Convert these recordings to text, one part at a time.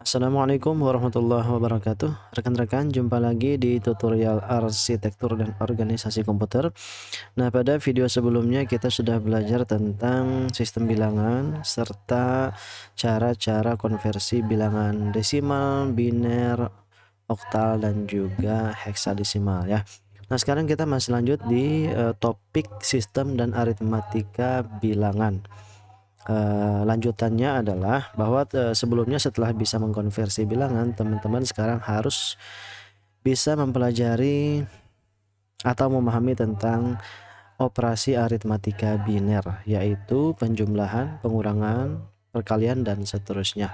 Assalamualaikum warahmatullahi wabarakatuh. Rekan-rekan, jumpa lagi di tutorial arsitektur dan organisasi komputer. Nah, pada video sebelumnya kita sudah belajar tentang sistem bilangan serta cara-cara konversi bilangan desimal, biner, oktal, dan juga heksadesimal ya. Nah, sekarang kita masih lanjut di topik sistem dan aritmatika bilangan. Lanjutannya adalah bahwa sebelumnya setelah bisa mengkonversi bilangan, teman-teman sekarang harus bisa mempelajari atau memahami tentang operasi aritmatika biner, yaitu penjumlahan, pengurangan, perkalian, dan seterusnya.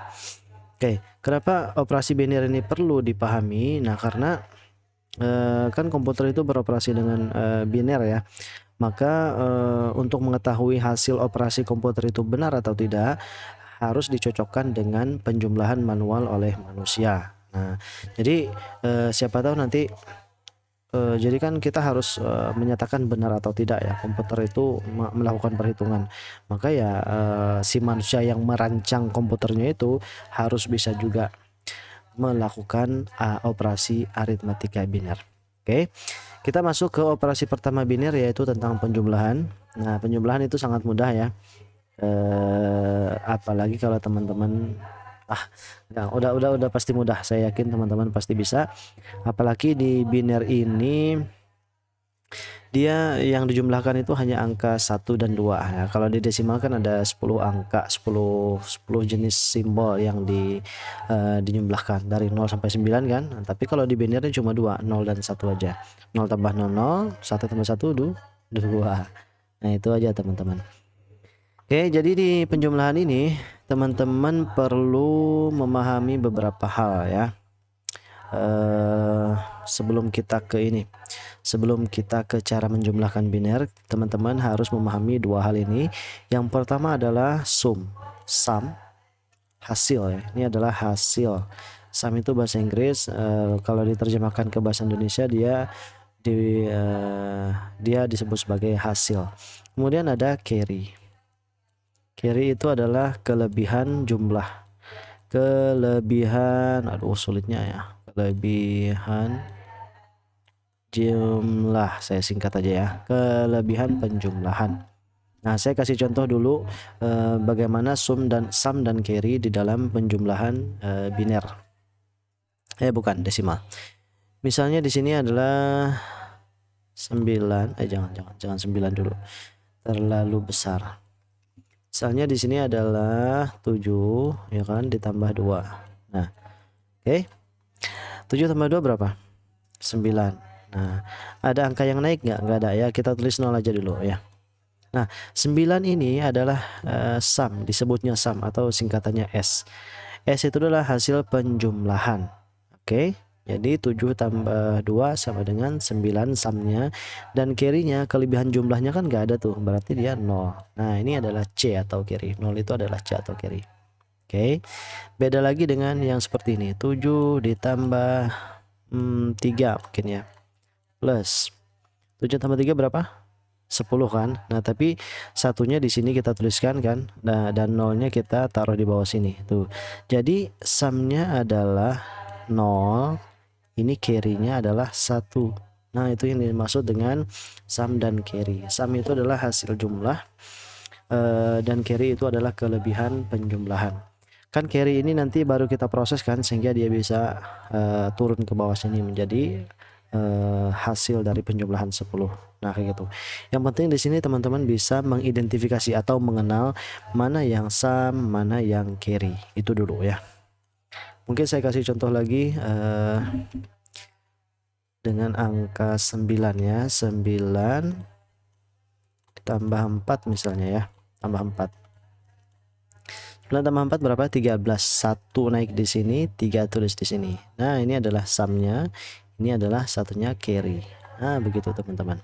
Oke, kenapa operasi biner ini perlu dipahami? Nah, karena kan komputer itu beroperasi dengan biner ya. Maka untuk mengetahui hasil operasi komputer itu benar atau tidak, harus dicocokkan dengan penjumlahan manual oleh manusia. Nah, jadi siapa tahu nanti jadi kan kita harus menyatakan benar atau tidak ya, komputer itu melakukan perhitungan. Maka ya si manusia yang merancang komputernya itu harus bisa juga melakukan operasi aritmatika biner. Oke. Kita masuk ke operasi pertama biner, yaitu tentang penjumlahan. Nah, penjumlahan itu sangat mudah ya. Apalagi kalau teman-teman nah, udah pasti mudah. Saya yakin teman-teman pasti bisa. Apalagi di biner ini dia yang dijumlahkan itu hanya angka 1 dan 2 ya. Kalau di desimal kan ada 10 angka, 10 jenis simbol yang dijumlahkan dari 0 sampai 9 kan. Nah, tapi kalau di binarnya cuma 2, 0 dan 1 aja. 0 tambah 0, 0, 1 tambah 1, 2. Nah, itu aja teman-teman. Oke, jadi di penjumlahan ini teman-teman perlu memahami beberapa hal ya. Sebelum kita ke cara menjumlahkan biner, teman-teman harus memahami dua hal ini. Yang pertama adalah sum, hasil ya. Ini adalah hasil. Sum itu bahasa Inggris, kalau diterjemahkan ke bahasa Indonesia dia disebut sebagai hasil. Kemudian ada carry. Carry itu adalah kelebihan jumlah. Sulitnya ya. Kelebihan jumlah, saya singkat aja ya, kelebihan penjumlahan. Nah, saya kasih contoh dulu bagaimana sum dan carry di dalam penjumlahan biner. Bukan desimal. Misalnya di sini adalah 9, jangan 9 dulu. Terlalu besar. Misalnya di sini adalah 7 ya kan, ditambah 2. Nah, oke. 7 tambah 2 berapa? 9. Nah, ada angka yang naik nggak? Nggak ada ya, kita tulis 0 aja dulu ya. Nah, 9 ini adalah sum, disebutnya sum atau singkatannya S. S itu adalah hasil penjumlahan. Oke, jadi 7 tambah 2 sama dengan 9 sumnya, dan carry-nya, kelebihan jumlahnya kan nggak ada tuh, berarti dia 0. Nah, ini adalah C atau carry. 0 itu adalah C atau carry. Oke, beda lagi dengan yang seperti ini. 7 ditambah 3 mungkin ya, plus 7 tambah 3 berapa? 10 kan. Nah, tapi satunya di sini kita tuliskan kan. Nah, dan nolnya kita taruh di bawah sini tuh. Jadi sumnya adalah 0, ini carry-nya adalah 1. Nah, itu yang dimaksud dengan sum dan carry. Sum itu adalah hasil jumlah, dan carry itu adalah kelebihan penjumlahan. Kan carry ini nanti baru kita proses kan, sehingga dia bisa turun ke bawah sini menjadi hasil dari penjumlahan 10. Nah, kayak gitu. Yang penting di sini teman-teman bisa mengidentifikasi atau mengenal mana yang sum, mana yang carry. Itu dulu ya. Mungkin saya kasih contoh lagi dengan angka 9 ya. 9 tambah 4 misalnya ya. Tambah 4. 9 tambah 4 berapa? 13. 1 naik di sini, 3 tulis di sini. Nah, ini adalah sumnya. Ini adalah satunya carry. Nah, begitu teman-teman.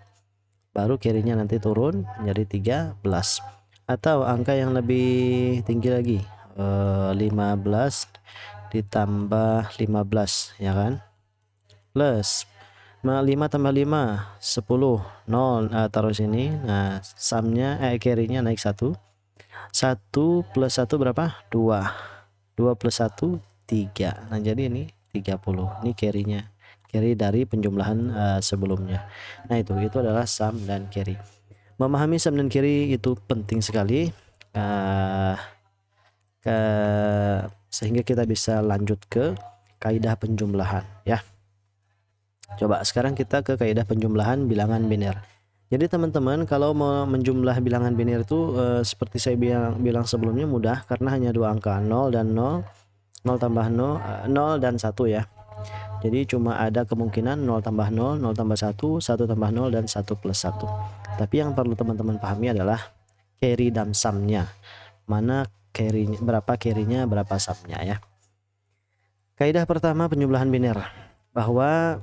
Baru carry-nya nanti turun menjadi 13. Atau angka yang lebih tinggi lagi, 15 ditambah 15 ya kan, plus 5 tambah 5 10, 0, taruh sini. Nah, sumnya carry-nya naik 1. 1 plus 1 berapa? 2. 2 plus 1 3. Nah jadi ini 30, ini carry-nya, carry dari penjumlahan sebelumnya. Nah itu adalah sum dan carry. Memahami sum dan carry itu penting sekali, sehingga kita bisa lanjut ke kaidah penjumlahan ya. Coba sekarang kita ke kaidah penjumlahan bilangan biner. Jadi teman-teman kalau mau menjumlah bilangan biner itu seperti saya bilang sebelumnya mudah, karena hanya dua angka 0 dan 0, 0 tambah 0, 0 dan 1 ya. Jadi cuma ada kemungkinan 0 tambah 0, 0 tambah 1, 1 tambah 0, dan 1 plus 1. Tapi yang perlu teman-teman pahami adalah carry dan sumnya. Mana carry-nya, berapa carry-nya, berapa sumnya ya. Kaidah pertama penjumlahan biner, bahwa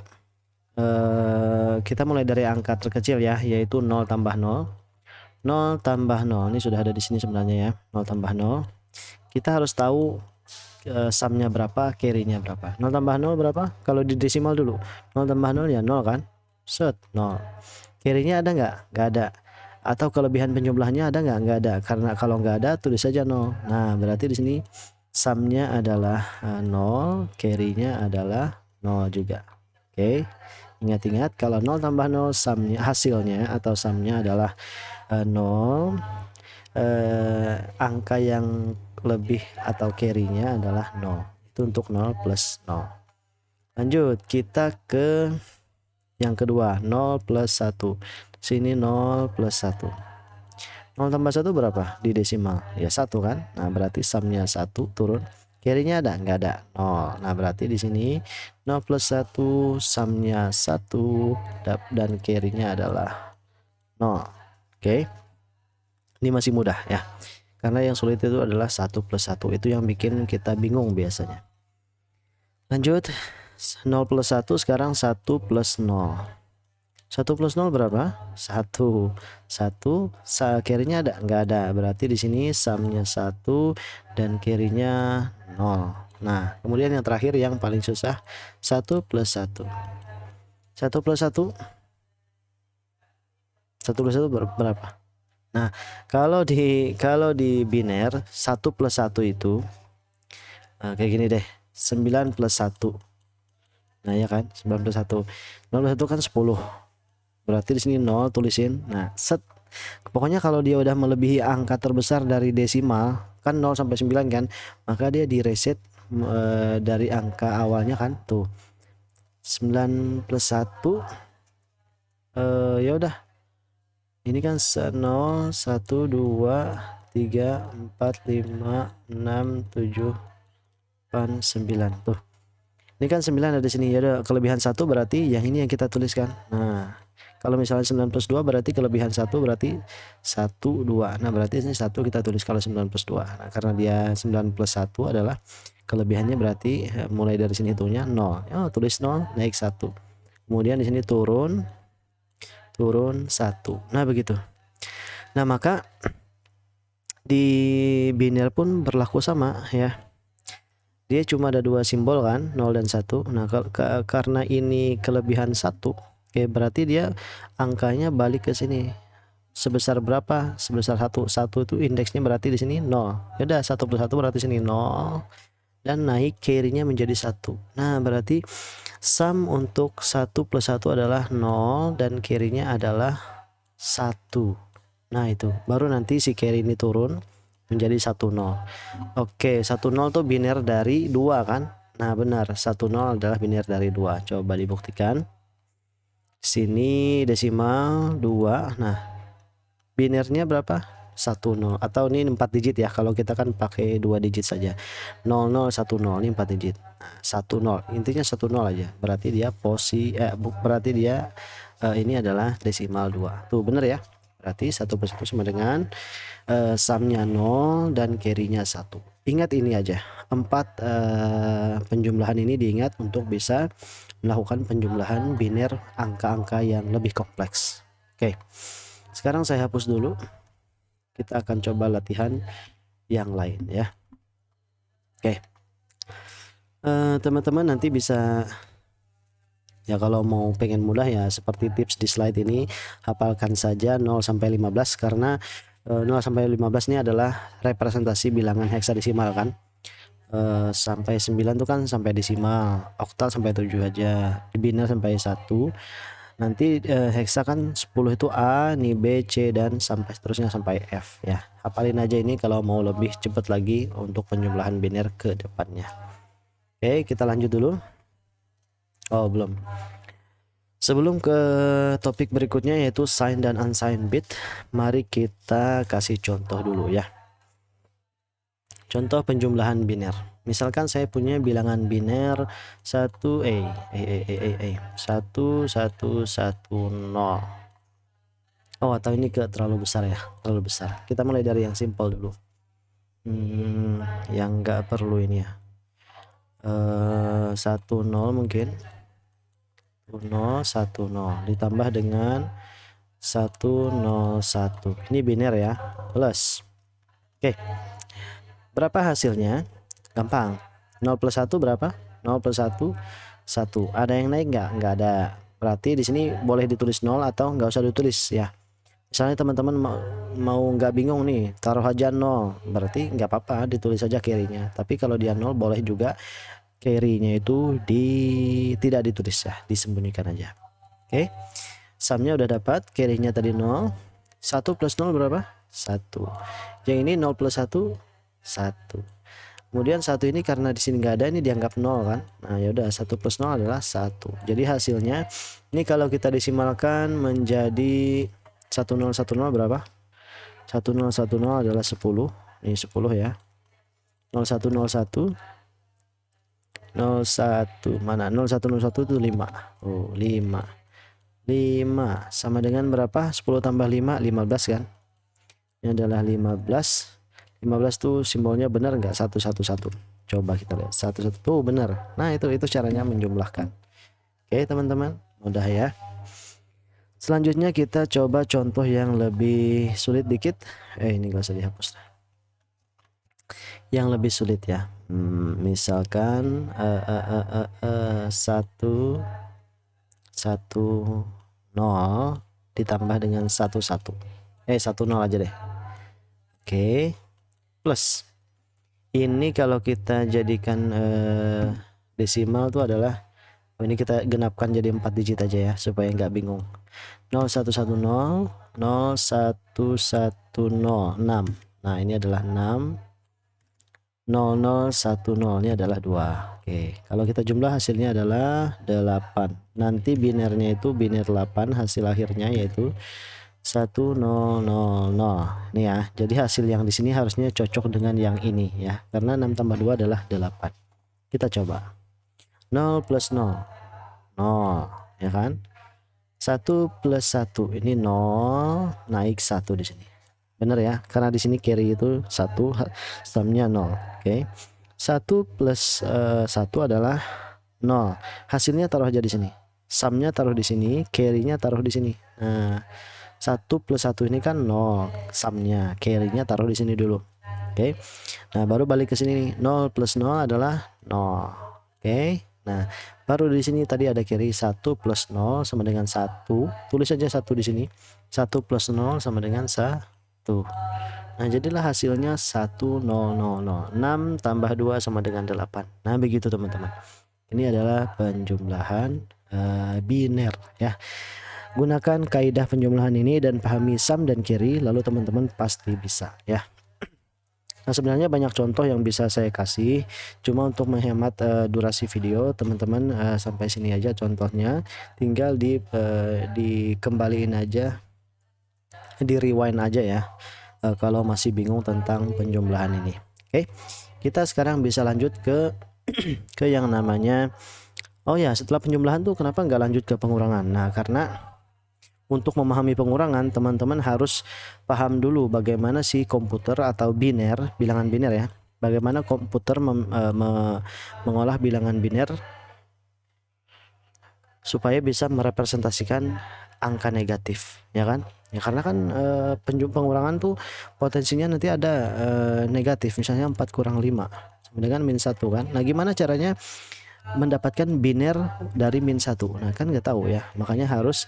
kita mulai dari angka terkecil ya, yaitu 0 tambah 0. 0 tambah 0 ini sudah ada di sini sebenarnya ya. 0 tambah 0. Kita harus tahu sumnya berapa, carry-nya berapa. 0 tambah 0 berapa? Kalau di desimal dulu. 0 tambah 0 ya 0 kan? Set 0. Carry-nya ada nggak? Nggak ada. Atau kelebihan penjumlahnya ada nggak? Nggak ada. Karena kalau nggak ada tulis saja 0. Nah, berarti di sini sumnya adalah 0, carry-nya adalah 0 juga. Oke. Ingat-ingat kalau 0 tambah 0 sumnya, hasilnya atau sumnya adalah 0. Angka yang lebih atau carry-nya adalah 0. Itu untuk 0 plus 0. Lanjut kita ke yang kedua, 0 plus 1. Sini 0 plus 1. 0 tambah 1 berapa di desimal? Ya 1 kan? Nah, berarti sumnya 1 turun. Carry-nya ada? Nggak ada. 0. Nah, berarti di sini 0 plus 1 sumnya 1 dan carry-nya adalah 0. Oke. Ini masih mudah ya. Karena yang sulit itu adalah 1 plus 1. Itu yang bikin kita bingung biasanya. Lanjut. 0 plus 1 sekarang 1 plus 0. 1 plus 0 berapa? 1. 1 carry-nya ada? Nggak ada. Berarti di sini sumnya 1 dan carry-nya 0. Nah, kemudian yang terakhir yang paling susah, 1 plus 1. 1 plus 1. 1 plus 1 berapa? Nah, kalau di biner 1 plus 1 itu kayak gini deh, 9 plus 1. Nah, ya kan? 9 plus 1. 0 plus 1 kan 10. Berarti di sini 0 tulisin. Nah, set. Pokoknya kalau dia udah melebihi angka terbesar dari desimal, kan 0 sampai 9 kan, maka dia di reset dari angka awalnya kan. Tuh. 9 plus 1 ya udah. Ini kan 0 1 2 3 4 5 6 7 8 9 tuh. Ini kan 9 ada di sini ya, ada kelebihan 1 berarti yang ini yang kita tuliskan. Nah, kalau misalnya 9 plus 2 berarti kelebihan 1 berarti 1 2. Nah, berarti ini 1 kita tulis kalau 9 plus 2. Nah, karena dia 9 plus 1 adalah kelebihannya, berarti mulai dari sini hitungnya 0. Oh, tulis 0 naik 1. Kemudian di sini turun 1. Nah, begitu. Nah, maka di biner pun berlaku sama ya. Dia cuma ada dua simbol kan, 0 dan 1. Nah, karena ini kelebihan 1, oke, berarti dia angkanya balik ke sini. Sebesar berapa? Sebesar 1. 1 itu indeksnya berarti di sini 0. Ya udah, 1 plus 1 berarti sini 0 dan naik carry-nya menjadi 1. Nah, berarti sum untuk 1 plus 1 adalah 0 dan carry-nya adalah 1. Nah, itu baru nanti si carry ini turun menjadi 1-0. Oke, 1-0 tuh biner dari 2 kan? Nah, benar, 1-0 adalah biner dari 2. Coba dibuktikan. Sini desimal 2. Nah, binernya berapa? 1-0. Atau ini 4 digit ya, kalau kita kan pakai 2 digit saja. 0010 ini 4 digit. Nah, 10. Intinya 10 aja. Berarti dia berarti dia ini adalah desimal 2. Tuh bener ya. Berarti 1 plus 1 sama dengan sumnya 0 dan carry-nya 1. Ingat ini aja. 4 penjumlahan ini diingat untuk bisa melakukan penjumlahan biner angka-angka yang lebih kompleks. Oke. Sekarang saya hapus dulu. Kita akan coba latihan yang lain ya. Oke. Teman-teman nanti bisa ya, kalau mau pengen mudah ya seperti tips di slide ini, hafalkan saja 0 sampai 15 karena 0 sampai 15 ini adalah representasi bilangan heksadesimal kan. sampai 9 tuh kan sampai desimal, oktal sampai 7 aja, biner sampai 1. Nanti heksa kan 10 itu A, ini B, C, dan sampai seterusnya sampai F ya. Hafalin aja ini kalau mau lebih cepat lagi untuk penjumlahan biner ke depannya. Oke, kita lanjut dulu. Oh, belum. Sebelum ke topik berikutnya yaitu signed dan unsigned bit, mari kita kasih contoh dulu ya. Contoh penjumlahan biner. Misalkan saya punya bilangan biner 1 1110. Oh, atau ini ke terlalu besar ya, terlalu besar. Kita mulai dari yang simple dulu. Yang nggak perlu ini ya. 10 mungkin. 1010 ditambah dengan 101. Ini biner ya, plus. Oke. Berapa hasilnya? Gampang. 0 plus 1 berapa? 0 plus 1 1. Ada yang naik nggak? Nggak ada. Berarti di sini boleh ditulis 0 atau nggak usah ditulis ya. Misalnya teman-teman mau nggak bingung nih, taruh aja 0. Berarti nggak apa-apa, ditulis aja carry-nya. Tapi kalau dia 0 boleh juga carry-nya itu tidak ditulis ya, disembunyikan aja. Oke. Sumnya udah dapat, carry-nya tadi 0. 1 plus 0 berapa? 1. Yang ini 0 plus 1 1. Kemudian 1 ini karena di sini nggak ada, ini dianggap 0 kan. Nah, ya udah 1 plus 0 adalah 1. Jadi hasilnya ini kalau kita desimalkan menjadi 1010 berapa? 1010 adalah 10. Ini 10 ya. 0101 01 mana? 0101 itu 5. Oh, 5 sama dengan berapa? 10 tambah 5 15 kan. Ini adalah 15 tuh simbolnya benar nggak? 111. Coba kita lihat 11 tuh benar. Nah, itu caranya menjumlahkan. Oke teman-teman, mudah ya. Selanjutnya kita coba contoh yang lebih sulit dikit. Ini gak usah dihapus. Yang lebih sulit ya. Misalkan 1 1 0 ditambah dengan 1 1. 1 0 aja deh. Oke. Plus. Ini kalau kita jadikan desimal itu adalah ini kita genapkan jadi 4 digit aja ya supaya nggak bingung. 0110 0110 6. Nah, ini adalah 6. 0010 ini adalah 2. Oke, kalau kita jumlah hasilnya adalah 8. Nanti binernya itu biner 8, hasil akhirnya yaitu 1000. Nih ya, jadi hasil yang di sini harusnya cocok dengan yang ini ya, karena 6 tambah 2 adalah 8. Kita coba 0 plus 0 0 ya kan. 1 plus 1 ini 0, naik 1 di sini. Bener ya, karena di sini carry itu 1, sumnya 0. Oke. 1 plus 1 adalah 0. Hasilnya taruh aja di sini. Sumnya taruh di sini, carry-nya taruh di sini. Nah, 1 plus 1 ini kan 0, sumnya, carry-nya taruh di sini dulu. Oke. Nah, baru balik ke sini. 0 plus 0 adalah 0. Oke. Nah, baru di sini tadi ada carry 1 plus 0 sama dengan 1. Tulis aja 1 di sini. 1 plus 0 sama dengan 1. Nah, jadilah hasilnya 1000. 6 tambah 2 sama dengan 8. Nah, begitu teman-teman. Ini adalah penjumlahan biner ya. Gunakan kaidah penjumlahan ini dan pahami sum dan carry, lalu teman-teman pasti bisa ya. Nah, sebenarnya banyak contoh yang bisa saya kasih, cuma untuk menghemat durasi video teman-teman sampai sini aja contohnya. Tinggal dikembaliin aja, di rewind aja ya kalau masih bingung tentang penjumlahan ini. Oke, kita sekarang bisa lanjut ke ke yang namanya, oh ya, setelah penjumlahan tuh kenapa nggak lanjut ke pengurangan? Nah, karena untuk memahami pengurangan teman-teman harus paham dulu bagaimana si komputer atau biner, bilangan biner ya, bagaimana komputer mengolah bilangan biner supaya bisa merepresentasikan angka negatif ya kan ya, karena kan pengurangan tuh potensinya nanti ada negatif, misalnya 4 kurang 5 sama dengan -1 kan. Nah, gimana caranya mendapatkan biner dari -1? Nah, kan nggak tahu ya, makanya harus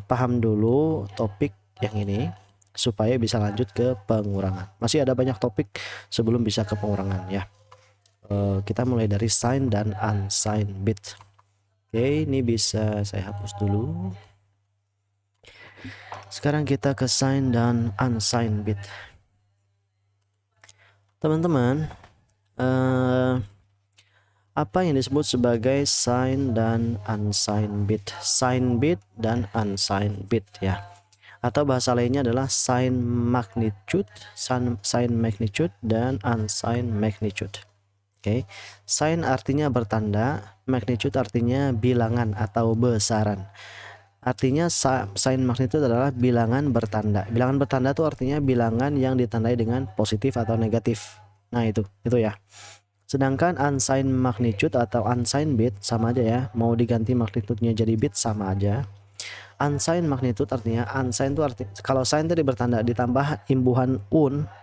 paham dulu topik yang ini supaya bisa lanjut ke pengurangan. Masih ada banyak topik sebelum bisa ke pengurangan ya. kita mulai dari signed dan unsigned bit. Oke, ini bisa saya hapus dulu. Sekarang kita ke signed dan unsigned bit. Teman-teman, apa yang disebut sebagai signed dan unsigned bit? Signed bit dan unsigned bit ya. Atau bahasa lainnya adalah sign magnitude, sign magnitude dan unsigned magnitude. Oke. Sign artinya bertanda, magnitude artinya bilangan atau besaran. Artinya sign magnitude adalah bilangan bertanda. Bilangan bertanda itu artinya bilangan yang ditandai dengan positif atau negatif. Nah, itu ya. Sedangkan unsigned magnitude atau unsigned bit sama aja ya. Mau diganti magnitude-nya jadi bit sama aja. Unsigned magnitude artinya, unsigned itu arti kalau sign tadi bertanda ditambah imbuhan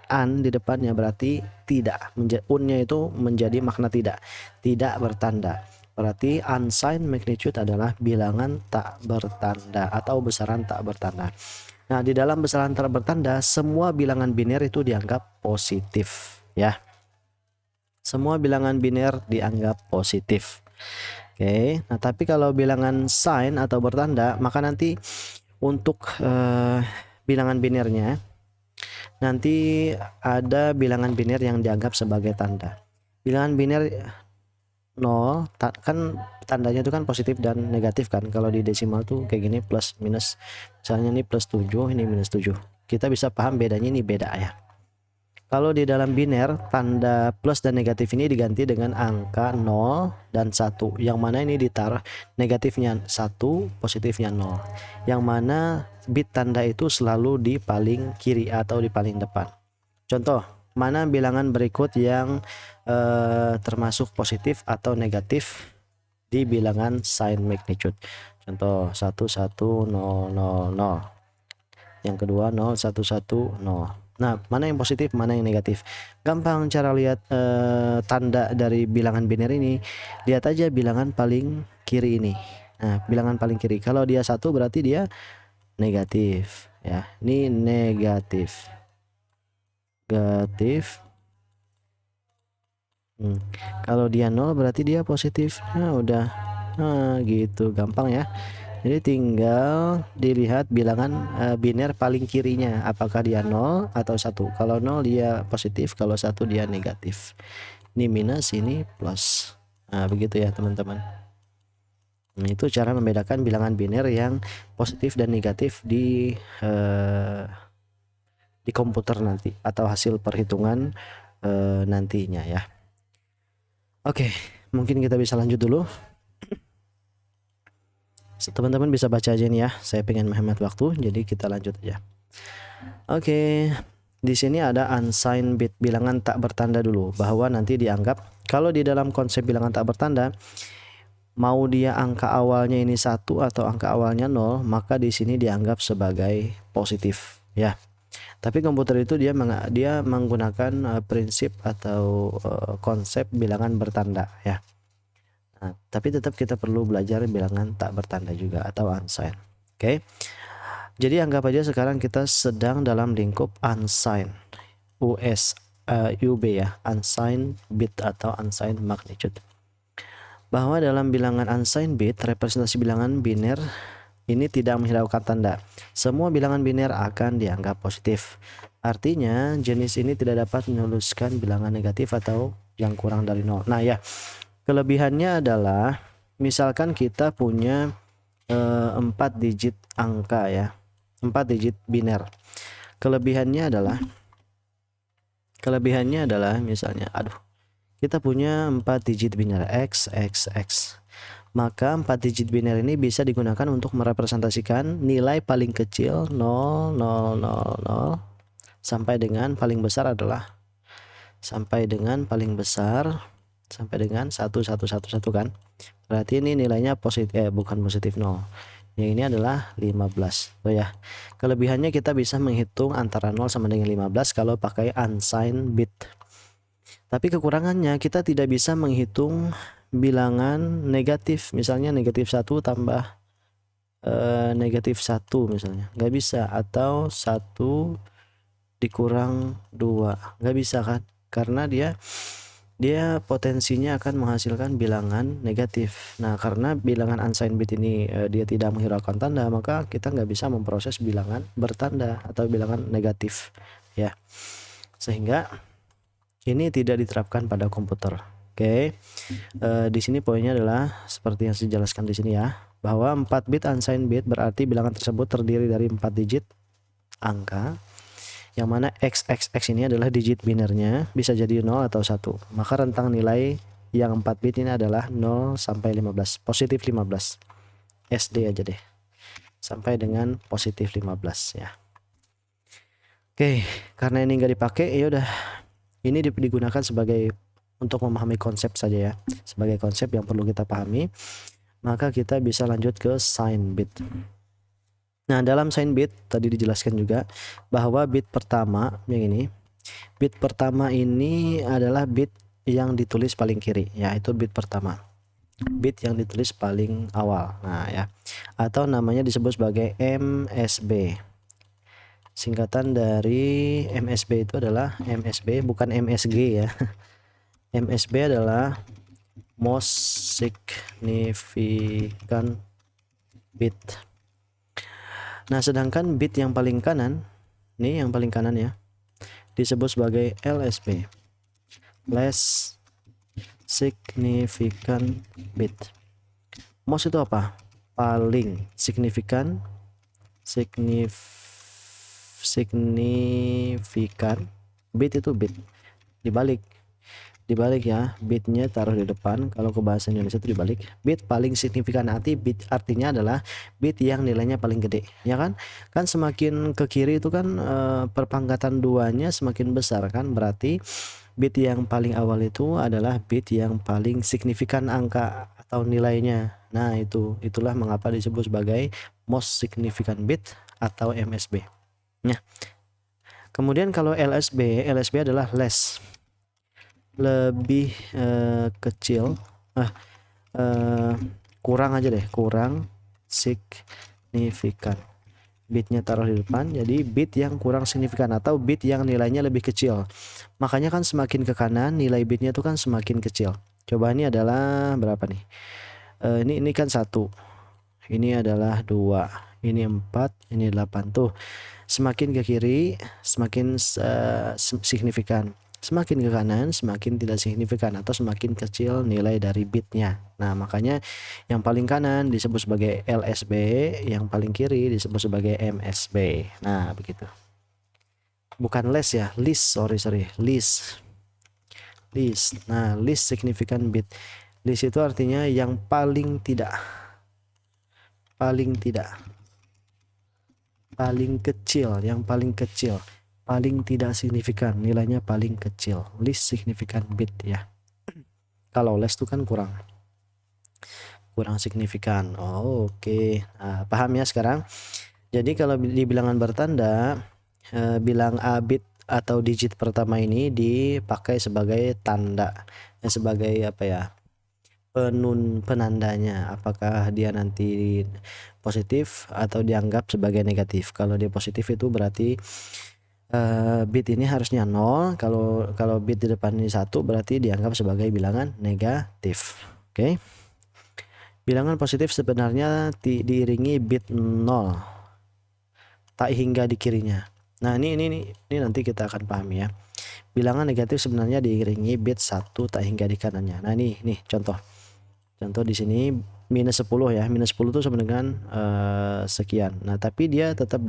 an di depannya berarti tidak. Unnya itu menjadi makna tidak bertanda. Berarti unsigned magnitude adalah bilangan tak bertanda atau besaran tak bertanda. Nah, di dalam besaran tak bertanda semua bilangan biner itu dianggap positif ya. Semua bilangan biner dianggap positif. Oke, nah tapi kalau bilangan sign atau bertanda, maka nanti untuk bilangan binernya nanti ada bilangan biner yang dianggap sebagai tanda. Bilangan biner 0 kan tandanya itu kan positif dan negatif kan. Kalau di desimal tuh kayak gini plus minus. Misalnya ini plus 7, ini minus 7. Kita bisa paham bedanya, ini beda ya. Kalau di dalam biner, tanda plus dan negatif ini diganti dengan angka 0 dan 1. Yang mana ini ditaruh negatifnya 1, positifnya 0. Yang mana bit tanda itu selalu di paling kiri atau di paling depan. Contoh, mana bilangan berikut yang termasuk positif atau negatif di bilangan sign magnitude. Contoh 1 1 0 0 0. Yang kedua 0 1 1 0. Nah, mana yang positif, mana yang negatif? Gampang cara lihat tanda dari bilangan biner ini. Lihat aja bilangan paling kiri ini. Nah, bilangan paling kiri. Kalau dia 1 berarti dia negatif ya. Ini negatif. Negatif. Kalau dia 0 berarti dia positif. Nah, udah. Nah, gitu gampang ya. Jadi tinggal dilihat bilangan biner paling kirinya, apakah dia 0 atau 1. Kalau 0 dia positif, kalau 1 dia negatif. Ini minus, ini plus. Nah, begitu ya teman-teman. Nah, itu cara membedakan bilangan biner yang positif dan negatif di komputer nanti atau hasil perhitungan nantinya ya. Oke, mungkin kita bisa lanjut dulu. Teman-teman bisa baca aja nih ya. Saya pengen menghemat waktu, jadi kita lanjut aja. Oke, di sini ada unsigned bit, bilangan tak bertanda dulu, bahwa nanti dianggap kalau di dalam konsep bilangan tak bertanda, mau dia angka awalnya ini 1 atau angka awalnya 0, maka di sini dianggap sebagai positif ya. Tapi komputer itu dia menggunakan prinsip atau konsep bilangan bertanda ya. Nah, tapi tetap kita perlu belajar bilangan tak bertanda juga atau unsigned. Oke. Jadi anggap aja sekarang kita sedang dalam lingkup unsigned. UB ya, unsigned bit atau unsigned magnitude. Bahwa dalam bilangan unsigned bit, representasi bilangan biner ini tidak menghiraukan tanda. Semua bilangan biner akan dianggap positif. Artinya jenis ini tidak dapat menuliskan bilangan negatif atau yang kurang dari 0. Nah ya, kelebihannya adalah misalkan kita punya 4 digit angka ya, 4 digit biner. Kelebihannya adalah misalnya kita punya 4 digit biner XXX. Maka 4 digit biner ini bisa digunakan untuk merepresentasikan nilai paling kecil 0000 sampai dengan paling besar adalah sampai dengan 1111 kan. Berarti ini nilainya positif, bukan positif 0. Yang ini adalah 15. Oh ya. Kelebihannya kita bisa menghitung antara 0 sama dengan 15 kalau pakai unsigned bit. Tapi kekurangannya kita tidak bisa menghitung bilangan negatif, misalnya negatif 1 tambah negatif 1 misalnya. Nggak bisa, atau 1 dikurang 2. Nggak bisa kan? Karena dia dia potensinya akan menghasilkan bilangan negatif. Nah, karena bilangan unsigned bit ini dia tidak menghiraukan tanda, maka kita nggak bisa memproses bilangan bertanda atau bilangan negatif, ya. Sehingga ini tidak diterapkan pada komputer. Oke, di sini poinnya adalah seperti yang saya jelaskan di sini ya, bahwa 4 bit unsigned bit berarti bilangan tersebut terdiri dari 4 digit angka, yang mana XXX ini adalah digit binernya, bisa jadi 0 atau 1. Maka rentang nilai yang 4 bit ini adalah 0 sampai 15, positif 15. SD aja deh. Sampai dengan positif 15 ya. Oke, karena ini nggak dipakai, ya udah. Ini digunakan sebagai untuk memahami konsep saja ya. Sebagai konsep yang perlu kita pahami. Maka kita bisa lanjut ke sign bit. Nah, dalam sign bit tadi dijelaskan juga bahwa bit pertama yang ini, bit pertama ini adalah bit yang ditulis paling kiri, yaitu bit pertama. Bit yang ditulis paling awal. Nah, ya. Atau namanya disebut sebagai MSB. Singkatan dari MSB itu adalah MSB, bukan MSG ya. MSB adalah most significant bit. Nah, sedangkan bit yang paling kanan, nih yang paling kanan ya, disebut sebagai LSB, less significant bit. Most itu apa? Paling signifikan, signifikan. Bit itu bit. Dibalik ya, bitnya taruh di depan. Kalau ke bahasa Indonesia itu dibalik. Bit paling signifikan, bit artinya adalah bit yang nilainya paling gede, ya kan? Kan semakin ke kiri itu kan perpangkatan duanya semakin besar kan, berarti bit yang paling awal itu adalah bit yang paling signifikan angka atau nilainya. Nah, itulah mengapa disebut sebagai most significant bit atau MSB. Nah, kemudian kalau LSB adalah less, lebih kecil, kurang aja deh, kurang signifikan. Bitnya taruh di depan, jadi bit yang kurang signifikan atau bit yang nilainya lebih kecil. Makanya kan semakin ke kanan nilai bitnya itu kan semakin kecil. Coba ini adalah berapa nih? Ini kan 1, ini adalah 2, ini 4, ini 8 tuh. Semakin ke kiri semakin signifikan. Semakin ke kanan semakin tidak signifikan atau semakin kecil nilai dari bitnya. Nah, makanya yang paling kanan disebut sebagai LSB, yang paling kiri disebut sebagai MSB. Nah, begitu. Bukan less ya, least, sorry, least. Nah, least significant bit. Least itu artinya yang paling tidak, paling kecil, yang paling kecil, paling tidak signifikan, nilainya paling kecil, least significant bit ya. Kalau less itu kan kurang signifikan. Oke. Nah, paham ya sekarang? Jadi kalau di bilangan bertanda, bilang A bit atau digit pertama ini dipakai sebagai tanda, sebagai apa ya, penandanya, apakah dia nanti positif atau dianggap sebagai negatif. Kalau dia positif itu berarti bit ini harusnya 0, kalau bit di depan ini 1 berarti dianggap sebagai bilangan negatif. Oke. Bilangan positif sebenarnya diiringi bit 0 tak hingga di kirinya. Nah, ini nanti kita akan pahami ya. Bilangan negatif sebenarnya diiringi bit 1 tak hingga di kanannya. Nah, nih contoh di sini minus 10 ya. Minus 10 itu sama dengan sekian. Nah, tapi dia tetap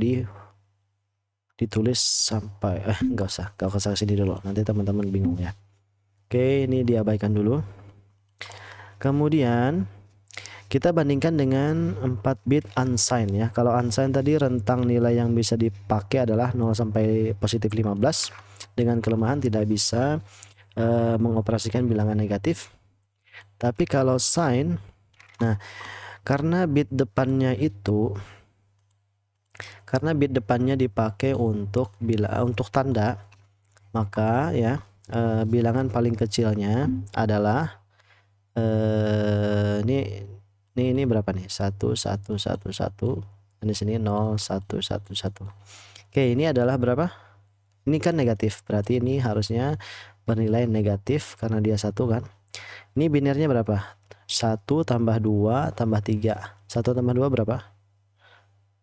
ditulis sampai enggak usah sini dulu, nanti teman-teman bingung ya. Oke, ini diabaikan dulu. Kemudian kita bandingkan dengan 4 bit unsigned ya. Kalau unsigned tadi rentang nilai yang bisa dipakai adalah 0 sampai positif 15, dengan kelemahan tidak bisa mengoperasikan bilangan negatif. Tapi kalau sign, nah karena bit depannya dipakai untuk tanda, maka ya bilangan paling kecilnya adalah ini berapa nih? 1 1 1 1. Di sini 0 1 1 1. Oke, ini adalah berapa? Ini kan negatif, berarti ini harusnya bernilai negatif karena dia 1 kan. Ini binernya berapa? 1 tambah 2 tambah 3. 1 tambah 2 berapa?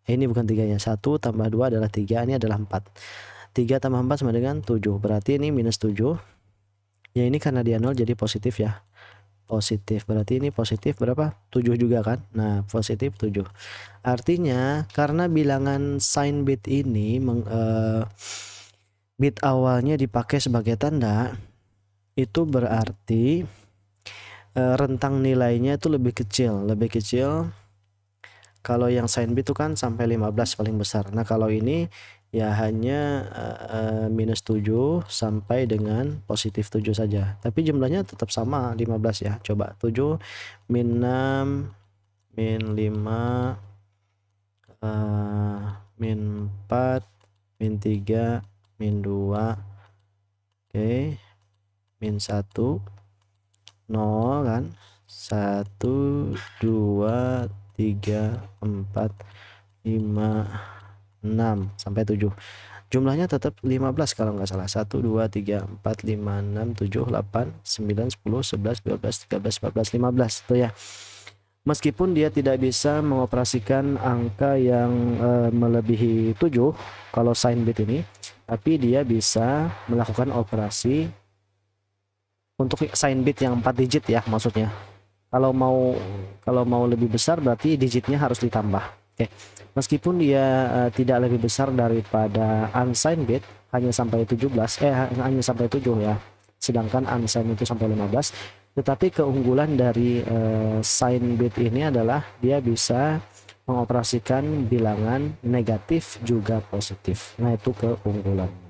Ini bukan 3-nya. 1 tambah 2 adalah 3, ini adalah 4. 3 tambah 4 sama dengan 7. Berarti ini minus 7. Ya ini karena dia 0 jadi positif ya. Positif. Berarti ini positif berapa? 7 juga kan? Nah, positif 7. Artinya karena bilangan sign bit ini bit awalnya dipakai sebagai tanda, itu berarti rentang nilainya itu lebih kecil. Kalau yang sign bit itu kan sampai 15 paling besar. Nah, kalau ini ya hanya minus 7 sampai dengan positif 7 saja. Tapi jumlahnya tetap sama 15 ya. Coba 7 min 6 min 5 min 4 min 3 min 2 oke, min 1 0 kan, 1 2 3 4 5 6 sampai 7. Jumlahnya tetap 15 kalau nggak salah. 1 2 3 4 5 6 7 8 9 10 11 12 13 14 15 tuh ya. Meskipun dia tidak bisa mengoperasikan angka yang melebihi 7 kalau sign bit ini, tapi dia bisa melakukan operasi untuk sign bit yang 4 digit ya maksudnya. Kalau mau lebih besar berarti digitnya harus ditambah. Oke. Meskipun dia tidak lebih besar daripada unsigned bit, hanya sampai 17 hanya sampai 7 ya. Sedangkan unsigned itu sampai 15. Tetapi keunggulan dari sign bit ini adalah dia bisa mengoperasikan bilangan negatif juga positif. Nah, itu keunggulannya.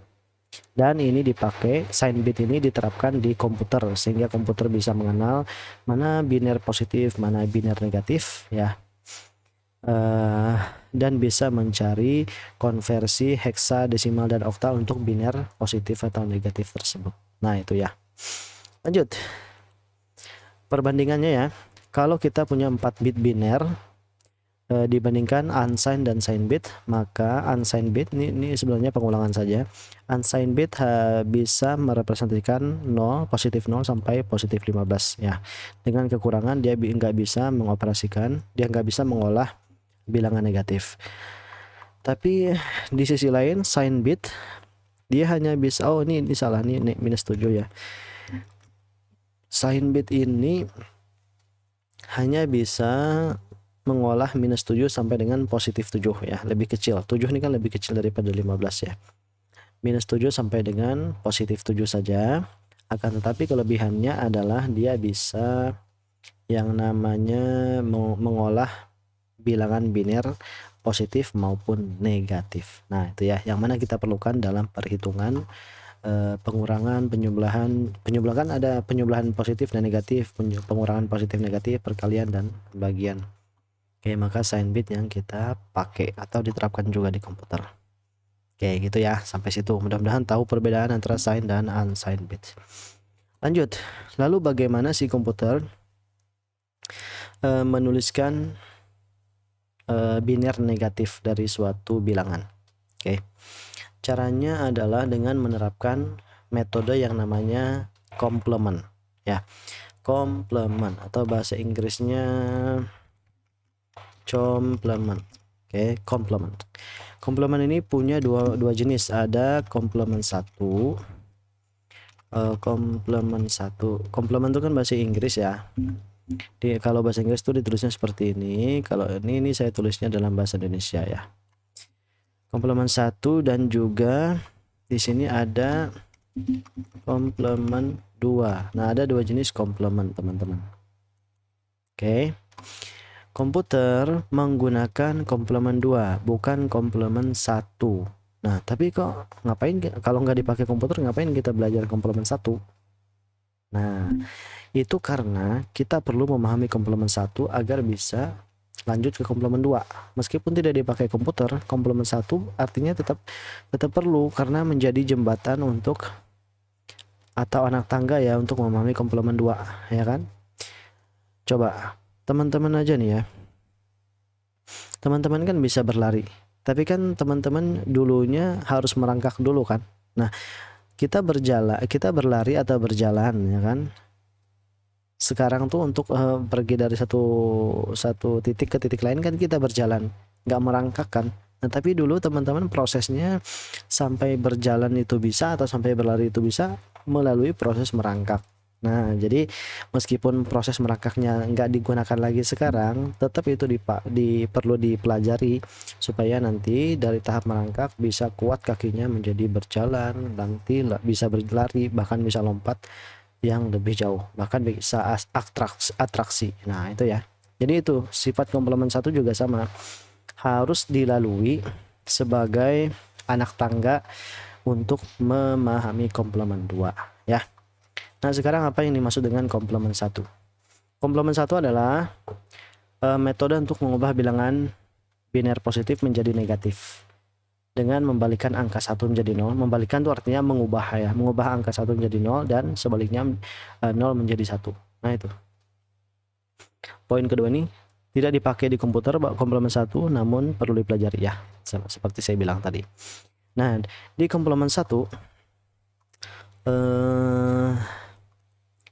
Dan ini dipakai, sign bit ini diterapkan di komputer sehingga komputer bisa mengenal mana biner positif, mana biner negatif ya. Dan bisa mencari konversi heksadesimal dan oktal untuk biner positif atau negatif tersebut. Nah, itu ya. Lanjut. Perbandingannya ya. Kalau kita punya 4 bit biner dibandingkan unsigned dan signed bit, maka unsigned bit ini sebenarnya pengulangan saja. Unsigned bit bisa merepresentasikan 0, positif 0 sampai positif 15 ya. Dengan kekurangan dia nggak bisa mengoperasikan, dia nggak bisa mengolah bilangan negatif. Tapi di sisi lain signed bit dia hanya bisa, ini salah nih minus 7 ya. Signed bit ini hanya bisa mengolah minus 7 sampai dengan positif 7 ya, lebih kecil. 7 ini kan lebih kecil daripada 15 ya. Minus 7 sampai dengan positif 7 saja. Akan tetapi kelebihannya adalah dia bisa yang namanya mengolah bilangan biner positif maupun negatif. Nah, itu ya yang mana kita perlukan dalam perhitungan pengurangan, penyebelahan ada penyebelahan positif dan negatif, pengurangan positif negatif, perkalian dan pembagian. Oke, maka sign bit yang kita pakai atau diterapkan juga di komputer. Oke, gitu ya. Sampai situ. Mudah-mudahan tahu perbedaan antara sign dan unsigned bit. Lanjut. Lalu bagaimana si komputer menuliskan biner negatif dari suatu bilangan? Oke. Caranya adalah dengan menerapkan metode yang namanya complement ya. Complement atau bahasa Inggrisnya complement. Oke, complement. Complement ini punya dua jenis, ada complement 1. Complement 1. Complement itu kan bahasa Inggris ya. Kalau bahasa Inggris itu ditulisnya seperti ini, kalau ini saya tulisnya dalam bahasa Indonesia ya. Complement 1 dan juga di sini ada complement 2. Nah, ada dua jenis complement, teman-teman. Oke. Komputer menggunakan komplement 2, bukan komplement 1. Nah, tapi kok ngapain kalau nggak dipakai komputer, ngapain kita belajar komplement 1? Nah, itu karena kita perlu memahami komplement 1 agar bisa lanjut ke komplement 2. Meskipun tidak dipakai komputer, komplement 1 artinya tetap perlu karena menjadi jembatan untuk atau anak tangga ya untuk memahami komplement 2, ya kan? Coba teman-teman aja nih ya, teman-teman kan bisa berlari, tapi kan teman-teman dulunya harus merangkak dulu kan. Nah, kita berlari atau berjalan ya kan. Sekarang tuh untuk pergi dari satu titik ke titik lain kan kita berjalan, nggak merangkak kan. Nah, tapi dulu teman-teman prosesnya sampai berjalan itu bisa atau sampai berlari itu bisa melalui proses merangkak. Nah, jadi meskipun proses merangkaknya nggak digunakan lagi sekarang, tetap itu perlu dipelajari supaya nanti dari tahap merangkak bisa kuat kakinya menjadi berjalan, nanti bisa berlari, bahkan bisa lompat yang lebih jauh, bahkan bisa atraksi. Nah, itu ya. Jadi itu sifat komplement 1 juga sama, harus dilalui sebagai anak tangga untuk memahami komplement 2 ya. Nah, sekarang apa yang dimaksud dengan komplement 1? Komplement 1 adalah metode untuk mengubah bilangan biner positif menjadi negatif dengan membalikkan angka 1 menjadi 0. Membalikkan itu artinya mengubah ya, mengubah angka 1 menjadi 0 dan sebaliknya 0 menjadi 1. Nah, itu. Poin kedua ini tidak dipakai di komputer komplement 1, namun perlu dipelajari ya, seperti saya bilang tadi. Nah, di komplement 1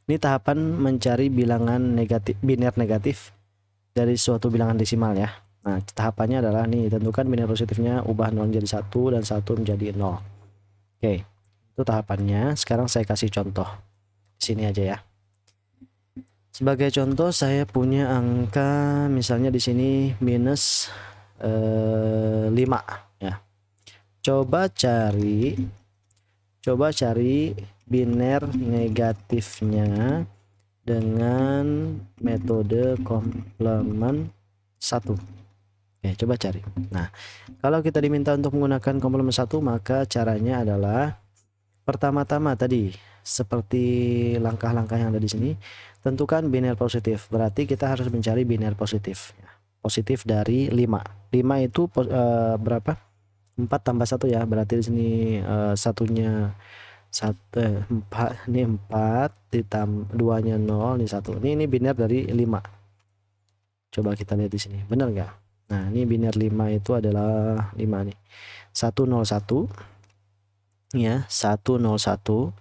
ini tahapan mencari bilangan negatif, biner negatif dari suatu bilangan desimal ya. Nah, tahapannya adalah nih, tentukan biner positifnya, ubah 0 menjadi 1 dan 1 menjadi 0. Oke, itu tahapannya. Sekarang saya kasih contoh. Sini aja ya. Sebagai contoh, saya punya angka misalnya di sini minus 5 ya. Coba cari biner negatifnya dengan metode komplement 1. Oke, coba cari. Nah, kalau kita diminta untuk menggunakan komplement 1, maka caranya adalah pertama-tama tadi seperti langkah-langkah yang ada di sini, tentukan biner positif. Berarti kita harus mencari biner positif. Positif dari 5. 5 itu berapa? 4 tambah 1 ya. Berarti di sini satunya 4, ini 4 ditambah 2-nya 0, ini 1. Ini biner dari 5. Coba kita lihat di sini. Benar nggak? Nah, ini biner 5 itu adalah 5 nih. 101 ya, 101.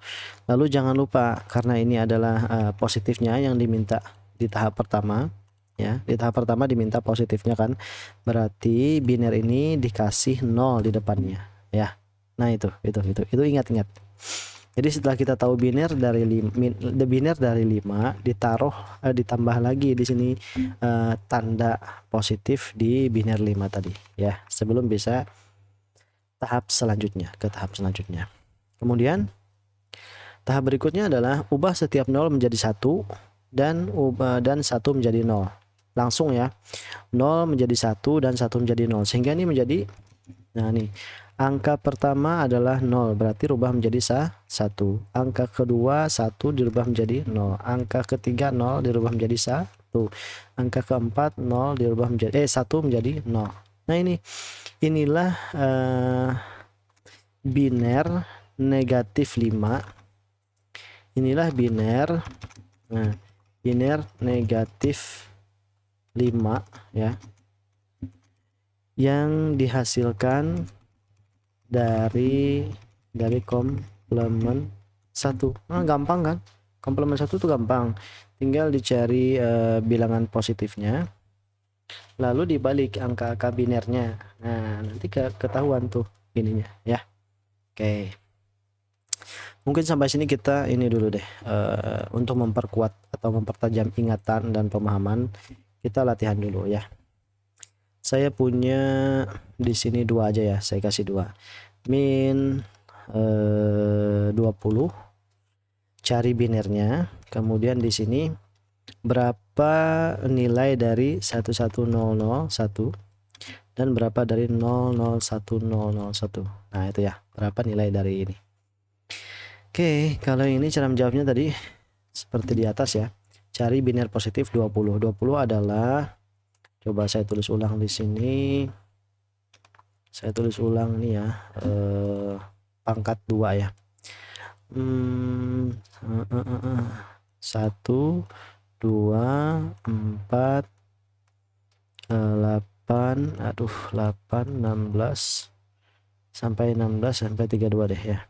Lalu jangan lupa karena ini adalah positifnya yang diminta di tahap pertama ya. Di tahap pertama diminta positifnya kan. Berarti biner ini dikasih 0 di depannya ya. Nah, itu ingat-ingat. Jadi setelah kita tahu biner dari 5 ditambah lagi di sini tanda positif di biner 5 tadi ya, sebelum bisa ke tahap selanjutnya. Kemudian tahap berikutnya adalah ubah setiap 0 menjadi 1 dan 1 menjadi 0. Langsung ya. 0 menjadi 1 dan 1 menjadi 0. Sehingga ini menjadi, nah nih, angka pertama adalah 0, berarti rubah menjadi 1. Angka kedua 1 dirubah menjadi 0. Angka ketiga 0 dirubah menjadi 1. Angka keempat 0 dirubah menjadi 1 menjadi 0. Nah, inilah biner negatif 5. Inilah biner. Nah, biner negatif 5 ya, yang dihasilkan dari komplement 1. Nah, gampang kan? Komplement 1 itu gampang. Tinggal dicari bilangan positifnya. Lalu dibalik angka-angka binernya. Nah, nanti ketahuan tuh ininya ya. Oke. Mungkin sampai sini kita ini dulu deh. Untuk memperkuat atau mempertajam ingatan dan pemahaman, kita latihan dulu ya. Saya punya di sini 2 aja ya, saya kasih 2. Min 20, cari binernya. Kemudian di sini berapa nilai dari 11001 dan berapa dari 001001. Nah, itu ya, berapa nilai dari ini. Oke, kalau ini cara menjawabnya tadi seperti di atas ya. Cari biner positif 20. 20 adalah, coba saya tulis ulang di sini. Saya tulis ulang nih ya, pangkat 2 ya. 1, 2, 4, 8, 16 sampai 32 deh ya.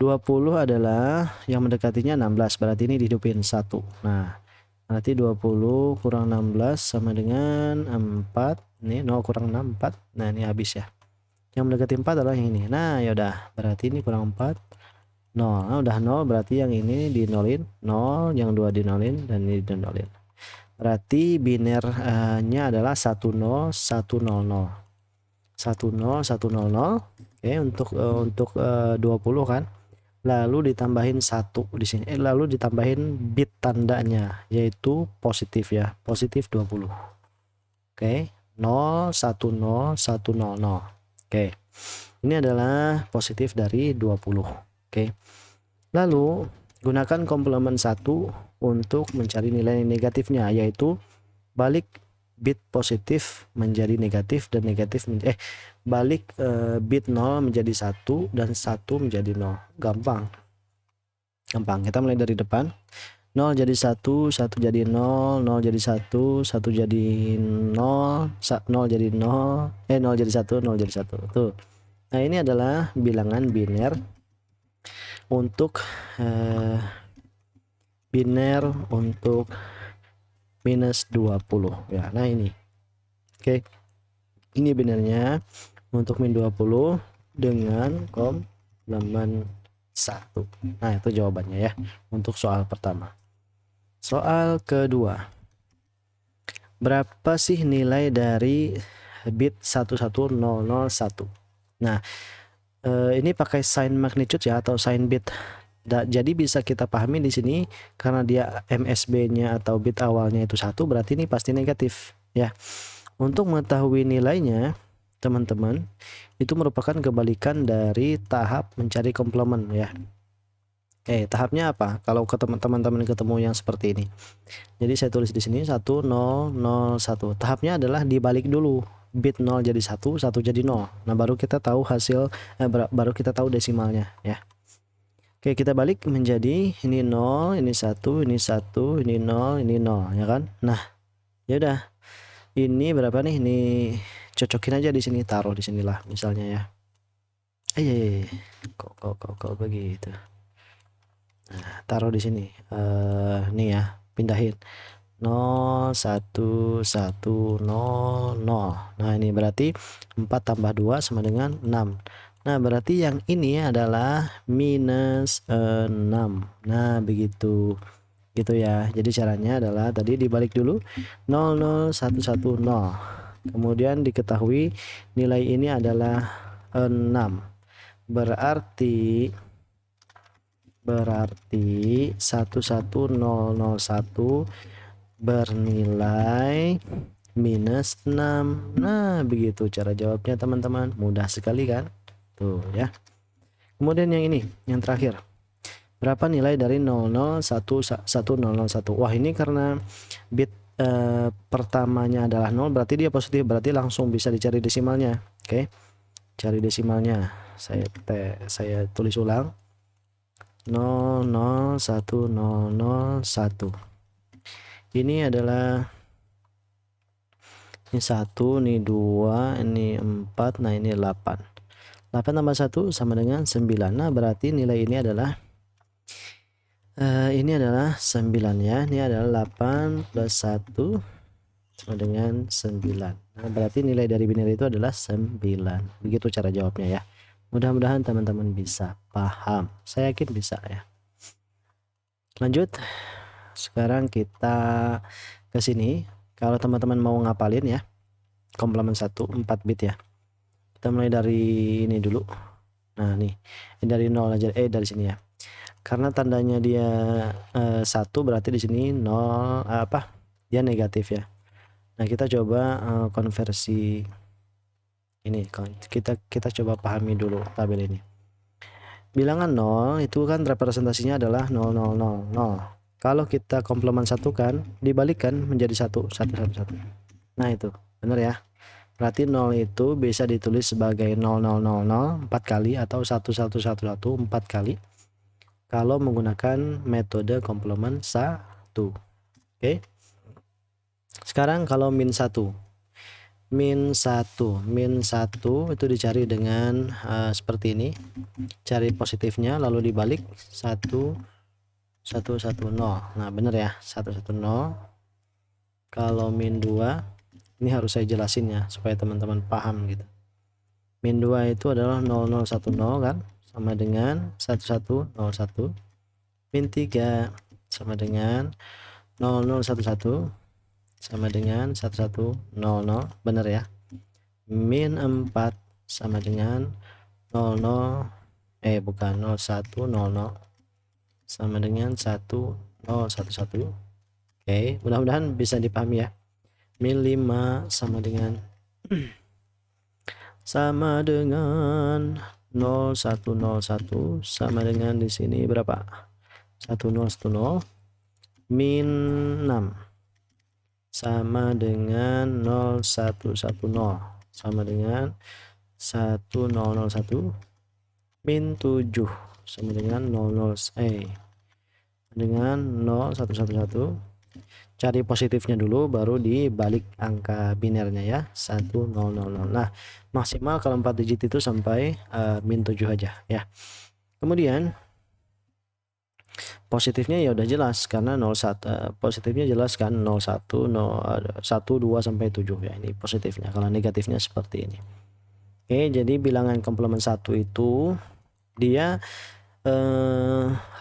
20 adalah yang mendekatinya 16, berarti ini dihidupin 1. Nah, berarti 20 kurang 16 sama dengan 4. Ini 0 kurang 6, 4. Nah, ini habis ya. Yang mendekati 4 adalah yang ini. Nah, yaudah, berarti ini kurang 4, 0. Nah, udah 0, berarti yang ini dinolin, 0, yang 2 dinolin, dan ini dinolin. Berarti binernya adalah 10 100. 10 100. Oke, untuk 20 kan. Lalu ditambahin 1 di sini. Lalu ditambahin bit tandanya yaitu positif ya. Positif 20. Oke. 0 10 100. Oke. Ini adalah positif dari 20. Oke. Lalu gunakan komplement 1 untuk mencari nilai negatifnya, yaitu balik bit positif menjadi negatif dan negatif balik bit 0 menjadi 1 dan 1 menjadi 0. Gampang. Kita mulai dari depan. 0 jadi 1, 1 jadi 0, 0 jadi 1, 1 jadi 0, 0 jadi 0, 0 jadi 1, 0 jadi 1. Tuh. Nah, ini adalah bilangan biner untuk minus 20 ya. Nah, ini. Oke. Ini binernya untuk min 20 dengan komplement 1. Nah, itu jawabannya ya untuk soal pertama. Soal kedua. Berapa sih nilai dari bit 11001? Nah, ini pakai sign magnitude ya atau sign bit. Jadi bisa kita pahami di sini karena dia MSB-nya atau bit awalnya itu 1, berarti ini pasti negatif ya. Untuk mengetahui nilainya, teman-teman, itu merupakan kebalikan dari tahap mencari komplement ya. Tahapnya apa? Kalau ke teman-teman ketemu yang seperti ini. Jadi saya tulis di sini 1001. Tahapnya adalah dibalik dulu. Bit 0 jadi 1, 1 jadi 0. Nah, baru kita tahu hasil baru kita tahu desimalnya ya. Oke, kita balik menjadi ini 0, ini 1, ini 1, ini 0, ini 0 ya kan? Nah, ya udah. Ini berapa nih? Ini cocokin aja di sini, taruh di sinilah misalnya ya. Kok begitu. Nah, taruh di sini. Nih ya, pindahin 0 1 1 0 0. Nah, ini berarti 4 tambah 2 sama dengan 6. Nah, berarti yang ini adalah minus 6. Nah, begitu. Gitu ya. Jadi caranya adalah tadi dibalik dulu 0 0 1 1 0. Kemudian diketahui nilai ini adalah 6. Berarti 11001 bernilai minus 6. Nah, begitu cara jawabnya teman-teman. Mudah sekali kan? Tuh ya. Kemudian yang ini, yang terakhir. Berapa nilai dari 001101? Wah, ini karena bit pertamanya adalah 0, berarti dia positif, berarti langsung bisa dicari desimalnya. Oke. Cari desimalnya. Saya tulis ulang. 001001. Ini adalah ini 1, ini 2, ini 4, nah ini 8. 8 tambah 1 sama dengan 9. Nah, berarti nilai ini adalah 9 ya. Ini adalah 8 plus 1 sama dengan 9. Nah, berarti nilai dari biner itu adalah 9. Begitu cara jawabnya ya. Mudah-mudahan teman-teman bisa paham. Saya yakin bisa ya. Lanjut. Sekarang kita ke sini. Kalau teman-teman mau ngapalin ya, komplement 1 4 bit ya. Kita mulai dari ini dulu. Nah, nih. Ini dari 0 aja dari sini ya. Karena tandanya dia 1, berarti di sini 0 dia negatif ya. Nah, kita coba konversi ini, kita coba pahami dulu tabel ini. Bilangan 0 itu kan representasinya adalah 0 0 0 0. Kalau kita komplement 1 kan dibalikkan menjadi 1 1 1 1. Nah, itu benar ya. Berarti 0 itu bisa ditulis sebagai 0 0 0 0 4 kali atau 1 1 1 1 4 kali kalau menggunakan metode komplement 1. Oke. Sekarang kalau min 1. min 1 itu dicari dengan seperti ini, cari positifnya lalu dibalik 1 1 1 0. Nah bener ya, 1 1 0. Kalau min 2 ini harus saya jelasin ya supaya teman-teman paham gitu. Min 2 itu adalah 0 0 1 0 kan, sama dengan 1 1 0 1. Min 3 sama dengan 0 0 1 1 sama dengan 1 1 0 0, bener ya. Min 4 sama dengan 0 0 bukan 0 1 0 0 sama dengan 1 0 1 1. Oke, mudah-mudahan bisa dipahami ya. Min 5 sama dengan 0 1 0 1 sama dengan di sini berapa? 1 0 1 0. Min 6 sama dengan 0 1 1 0 sama dengan 1 0 0 1. Min 7 sama dengan 0 0 dengan 0 1 1 1. Cari positifnya dulu baru dibalik angka binernya ya, 1 0 0 0. Nah maksimal kalau 4 digit itu sampai min 7 aja ya. Kemudian positifnya ya udah jelas karena 01, positifnya jelas kan 01 1 2 sampai 7 ya, ini positifnya. Kalau negatifnya seperti ini. Oke, jadi bilangan komplement 1 itu dia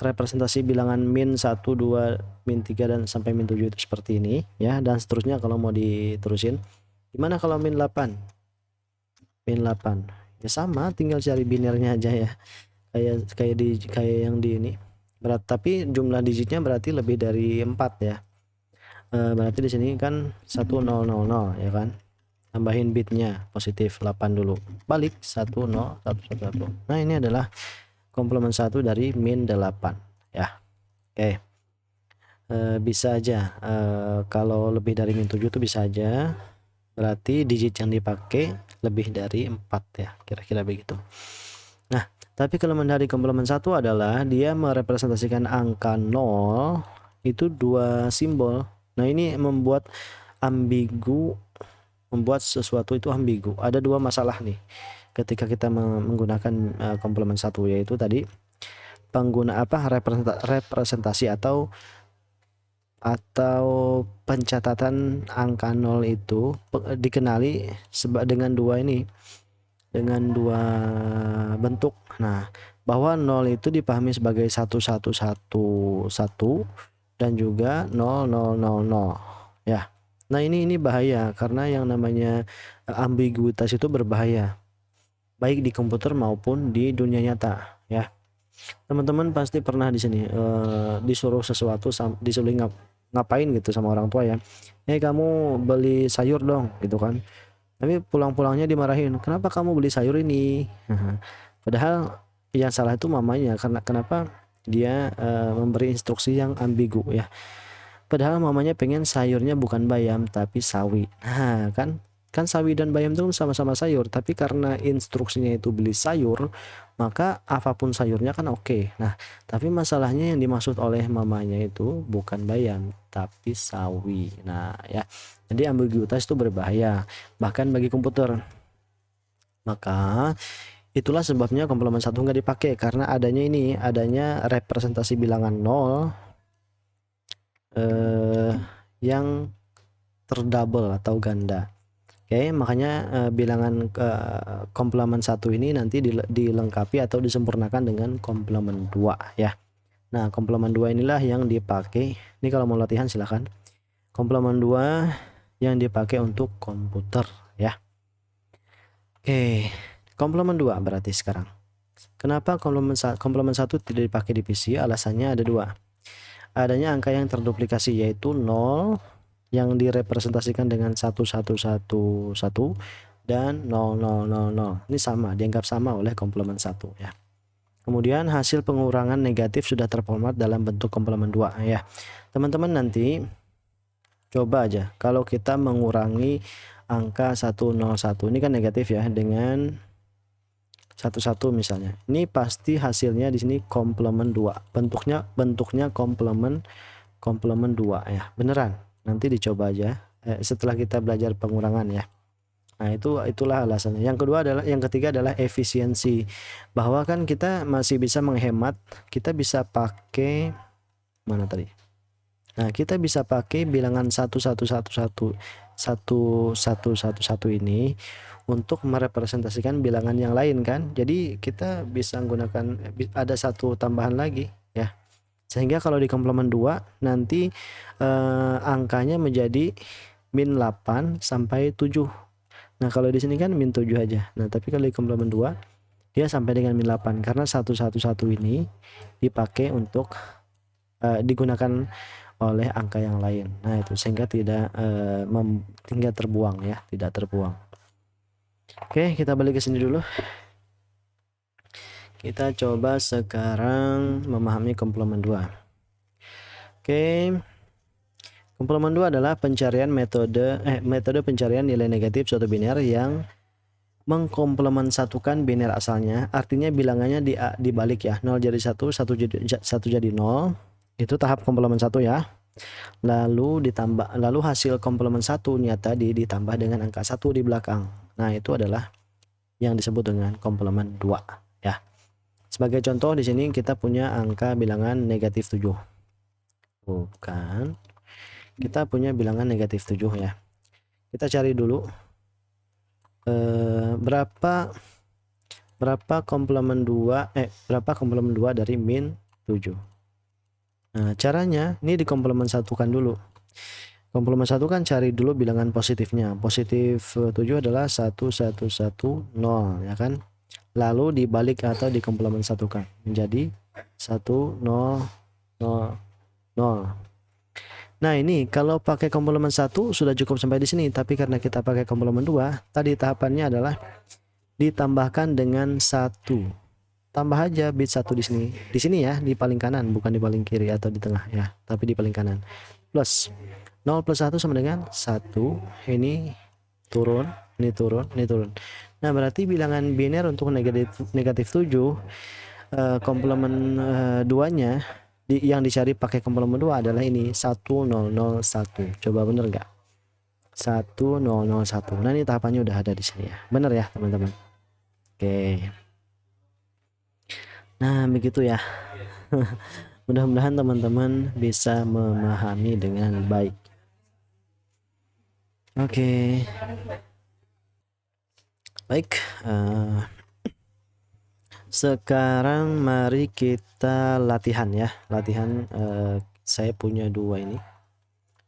representasi bilangan min 1 2 min 3 dan sampai min 7 itu seperti ini ya, dan seterusnya kalau mau diterusin. Gimana kalau min 8? Min 8 ya sama, tinggal cari binernya aja ya, kayak yang di ini. Tapi jumlah digitnya berarti lebih dari 4 ya. Berarti di sini kan 1000 ya kan. Tambahin bitnya positif 8 dulu. Balik 10 1 1 1. Nah, ini adalah komplement 1 dari min 8 ya. Oke. Bisa aja kalau lebih dari min 7 itu bisa aja. Berarti digit yang dipakai lebih dari 4 ya, kira-kira begitu. Nah, tapi kelemahan dari komplement 1 adalah dia merepresentasikan angka 0 itu 2 simbol. Nah, ini membuat sesuatu itu ambigu. Ada 2 masalah nih ketika kita menggunakan komplement 1, yaitu tadi representasi atau pencatatan angka 0 itu dikenali dengan 2 ini, dengan 2 bentuk. Nah, bahwa 0 itu dipahami sebagai 1111 dan juga 0000 ya. Nah, ini bahaya karena yang namanya ambiguitas itu berbahaya baik di komputer maupun di dunia nyata ya. Teman-teman pasti pernah di sini disuruh sesuatu, disuruh ngapain gitu sama orang tua ya. Kamu beli sayur dong gitu kan. Tapi pulang-pulangnya dimarahin, kenapa kamu beli sayur ini? Padahal yang salah itu mamanya, karena kenapa dia memberi instruksi yang ambigu ya. Padahal mamanya pengen sayurnya bukan bayam tapi sawi. Nah, kan sawi dan bayam itu sama-sama sayur, tapi karena instruksinya itu beli sayur, maka apapun sayurnya kan oke. Nah, tapi masalahnya yang dimaksud oleh mamanya itu bukan bayam tapi sawi. Nah ya, jadi ambiguitas itu berbahaya bahkan bagi komputer. Maka itulah sebabnya komplement 1 nggak dipakai, karena adanya representasi bilangan 0 yang terdouble atau ganda. Oke, makanya bilangan komplement 1 ini nanti dilengkapi atau disempurnakan dengan komplement 2 ya. Nah, komplement 2 inilah yang dipakai. Ini kalau mau latihan silahkan. Komplement 2 yang dipakai untuk komputer ya. Oke, komplement 2 berarti sekarang. Kenapa komplement 1 tidak dipakai di PC? Alasannya ada 2. Adanya angka yang terduplikasi, yaitu 0 yang direpresentasikan dengan 1111 dan 0000. Ini sama, dianggap sama oleh komplement 1 ya. Kemudian hasil pengurangan negatif sudah terformat dalam bentuk komplement 2 ya. Teman-teman nanti coba aja kalau kita mengurangi angka 101, ini kan negatif ya, dengan 11 misalnya. Ini pasti hasilnya di sini komplement 2. Bentuknya komplement 2 ya. Beneran. Nanti dicoba aja setelah kita belajar pengurangan ya. Nah, itulah alasannya. Yang ketiga adalah efisiensi. Bahwa kan kita masih bisa menghemat, kita bisa pakai mana tadi? Nah, kita bisa pakai bilangan 1111 ini untuk merepresentasikan bilangan yang lain kan. Jadi kita bisa menggunakan ada satu tambahan lagi ya. Sehingga kalau di komplement 2 nanti angkanya menjadi min 8 sampai 7. Nah, kalau di sini kan min 7 aja. Nah, tapi kalau di komplement 2 dia sampai dengan min 8 karena 111 ini dipakai untuk digunakan oleh angka yang lain. Nah, itu sehingga tidak terbuang ya, tidak terbuang. Oke, kita balik ke sini dulu. Kita coba sekarang memahami komplement 2. Oke. Komplement 2 adalah metode pencarian nilai negatif suatu biner yang mengkomplement-satukan biner asalnya. Artinya bilangannya dibalik ya. 0 jadi 1, 1 jadi 0. Itu tahap komplement 1 ya. Lalu hasil komplement 1-nya tadi ditambah dengan angka 1 di belakang. Nah, itu adalah yang disebut dengan komplement 2 ya. Sebagai contoh di sini kita punya angka bilangan negatif 7. Bukan. Kita punya bilangan negatif 7 ya. Kita cari dulu berapa komplement 2 dari min 7. Nah, caranya ini dikomplement satukan dulu. Komplement 1 kan cari dulu bilangan positifnya. Positif 7 adalah 1110 ya kan. Lalu dibalik atau dikomplement satukan menjadi 1000. Nah, ini kalau pakai komplement 1 sudah cukup sampai di sini, tapi karena kita pakai komplement 2, tadi tahapannya adalah ditambahkan dengan 1. Tambah aja bit 1 di sini. Di sini ya, di paling kanan, bukan di paling kiri atau di tengah ya, tapi di paling kanan. Plus 0 plus 1 sama dengan 1. Ini turun, ini turun, ini turun. Nah, berarti bilangan biner untuk negatif 7 komplement 2-nya yang dicari pakai komplement 2 adalah ini 1001. Coba bener nggak? 1001. Nah, ini tahapannya udah ada di sini ya. Bener ya, teman-teman? Oke. Nah, begitu ya. Mudah-mudahan teman-teman bisa memahami dengan baik. Oke. Baik, sekarang mari kita latihan ya. Latihan saya punya 2 ini.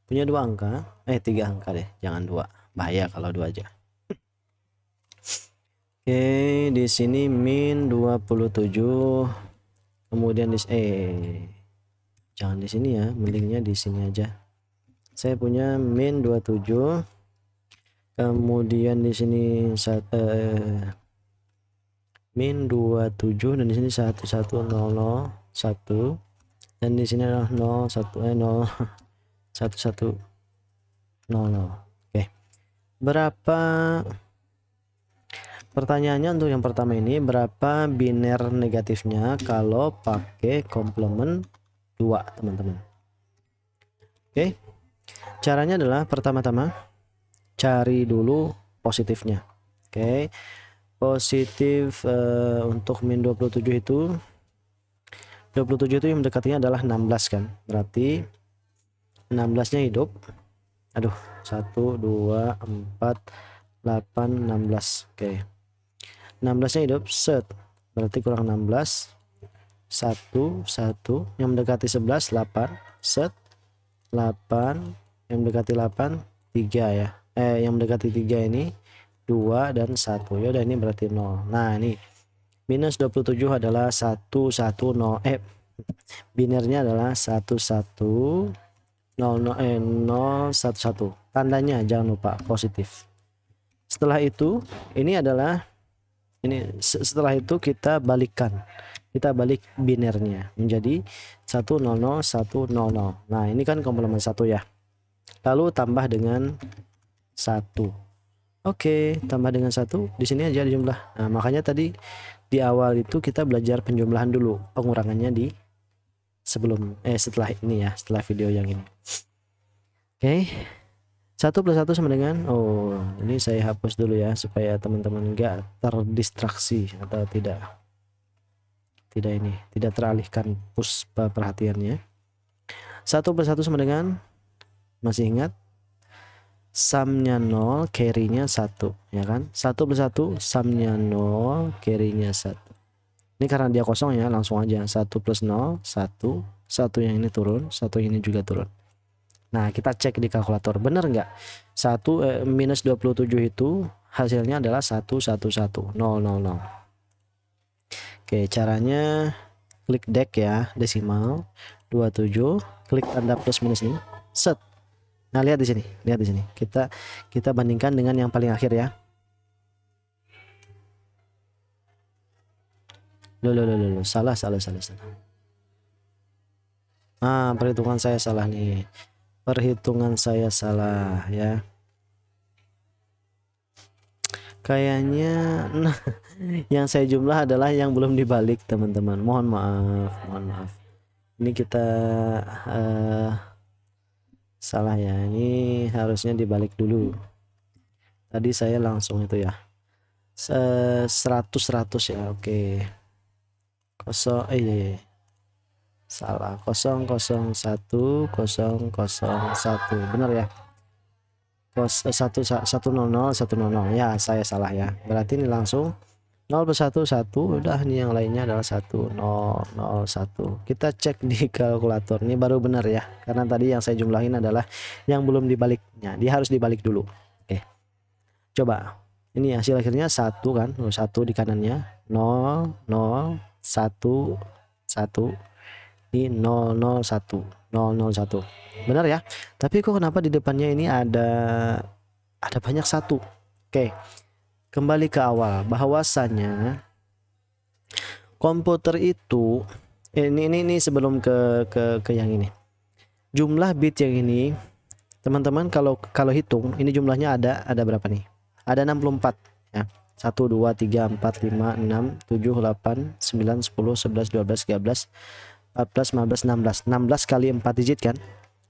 Punya 2 angka, 3 angka deh, jangan 2. Bahaya kalau 2 aja. Oke, di sini min 27. Kemudian jangan di sini ya, mendingnya di sini aja. Saya punya min 27. Kemudian di sini min 27 dan di sini 1100 dan di sini adalah 1100. Oke. Berapa, pertanyaannya untuk yang pertama ini, berapa biner negatifnya kalau pakai komplement 2, teman-teman? Oke. Caranya adalah pertama-tama cari dulu positifnya. Oke. Positif untuk min 27 itu 27 itu yang mendekatinya adalah 16 kan. Berarti 16-nya hidup. Aduh, 1 2 4 8 16. Oke. 16-nya hidup, set. Berarti kurang 16. 1 yang mendekati 11 8, set. 8 yang mendekati 8 3 ya. Yang mendekati 3 ini 2 dan 1. Ya udah, ini berarti 0. Nah, ini minus 27 adalah 110. Binernya adalah 11 011. Tandanya jangan lupa positif. Setelah itu setelah itu kita balikkan. Kita balik binernya menjadi 100 100. Nah, ini kan komplement 1 ya. Lalu tambah dengan 1. Oke, tambah dengan 1 di sini aja jumlah. Nah, makanya tadi di awal itu kita belajar penjumlahan dulu, pengurangannya di setelah ini ya, setelah video yang ini. Oke. 1 plus 1 sama dengan, oh ini saya hapus dulu ya supaya teman-teman enggak terdistraksi atau tidak teralihkan perhatiannya. 1 plus 1 sama dengan, masih ingat, sumnya 0, carry-nya 1 ya kan. 1 plus 1 sumnya 0, carry-nya 1. Ini karena dia kosong ya, langsung aja 1 plus 0 1, 1 yang ini turun, 1 yang ini juga turun. Nah kita cek di kalkulator, bener nggak 1 minus 27 itu hasilnya adalah 111 000. Oke, caranya klik DEC ya, desimal 27, klik tanda plus minus ini, set. Nah lihat di sini, kita bandingkan dengan yang paling akhir ya. Loh, salah. Nah, perhitungan saya salah nih. Ya. Kayaknya nah, yang saya jumlah adalah yang belum dibalik, teman-teman. Mohon maaf. Ini kita salah ya. Ini harusnya dibalik dulu. Tadi saya langsung itu ya. 100 ya. Oke. Salah, 001 001 benar ya, 100 ya, saya salah ya, berarti ini langsung 0 plus 1 1, udah nih yang lainnya adalah 1001. Kita cek di kalkulator, ini baru benar ya, karena tadi yang saya jumlahin adalah yang belum dibaliknya, dia harus dibalik dulu. Oke, coba ini hasil akhirnya 1 kan, 1 di kanannya, 0 0 1 1, ini 001 benar ya. Tapi kok kenapa di depannya ini ada banyak 1? Oke, kembali ke awal, bahwasanya komputer itu ini sebelum ke yang ini, jumlah bit yang ini teman-teman, kalau hitung ini jumlahnya ada berapa nih, ada 64 ya. 1 2 3 4 5 6 7 8 9 10 11 12 13 14 15 16 kali 4 digit kan.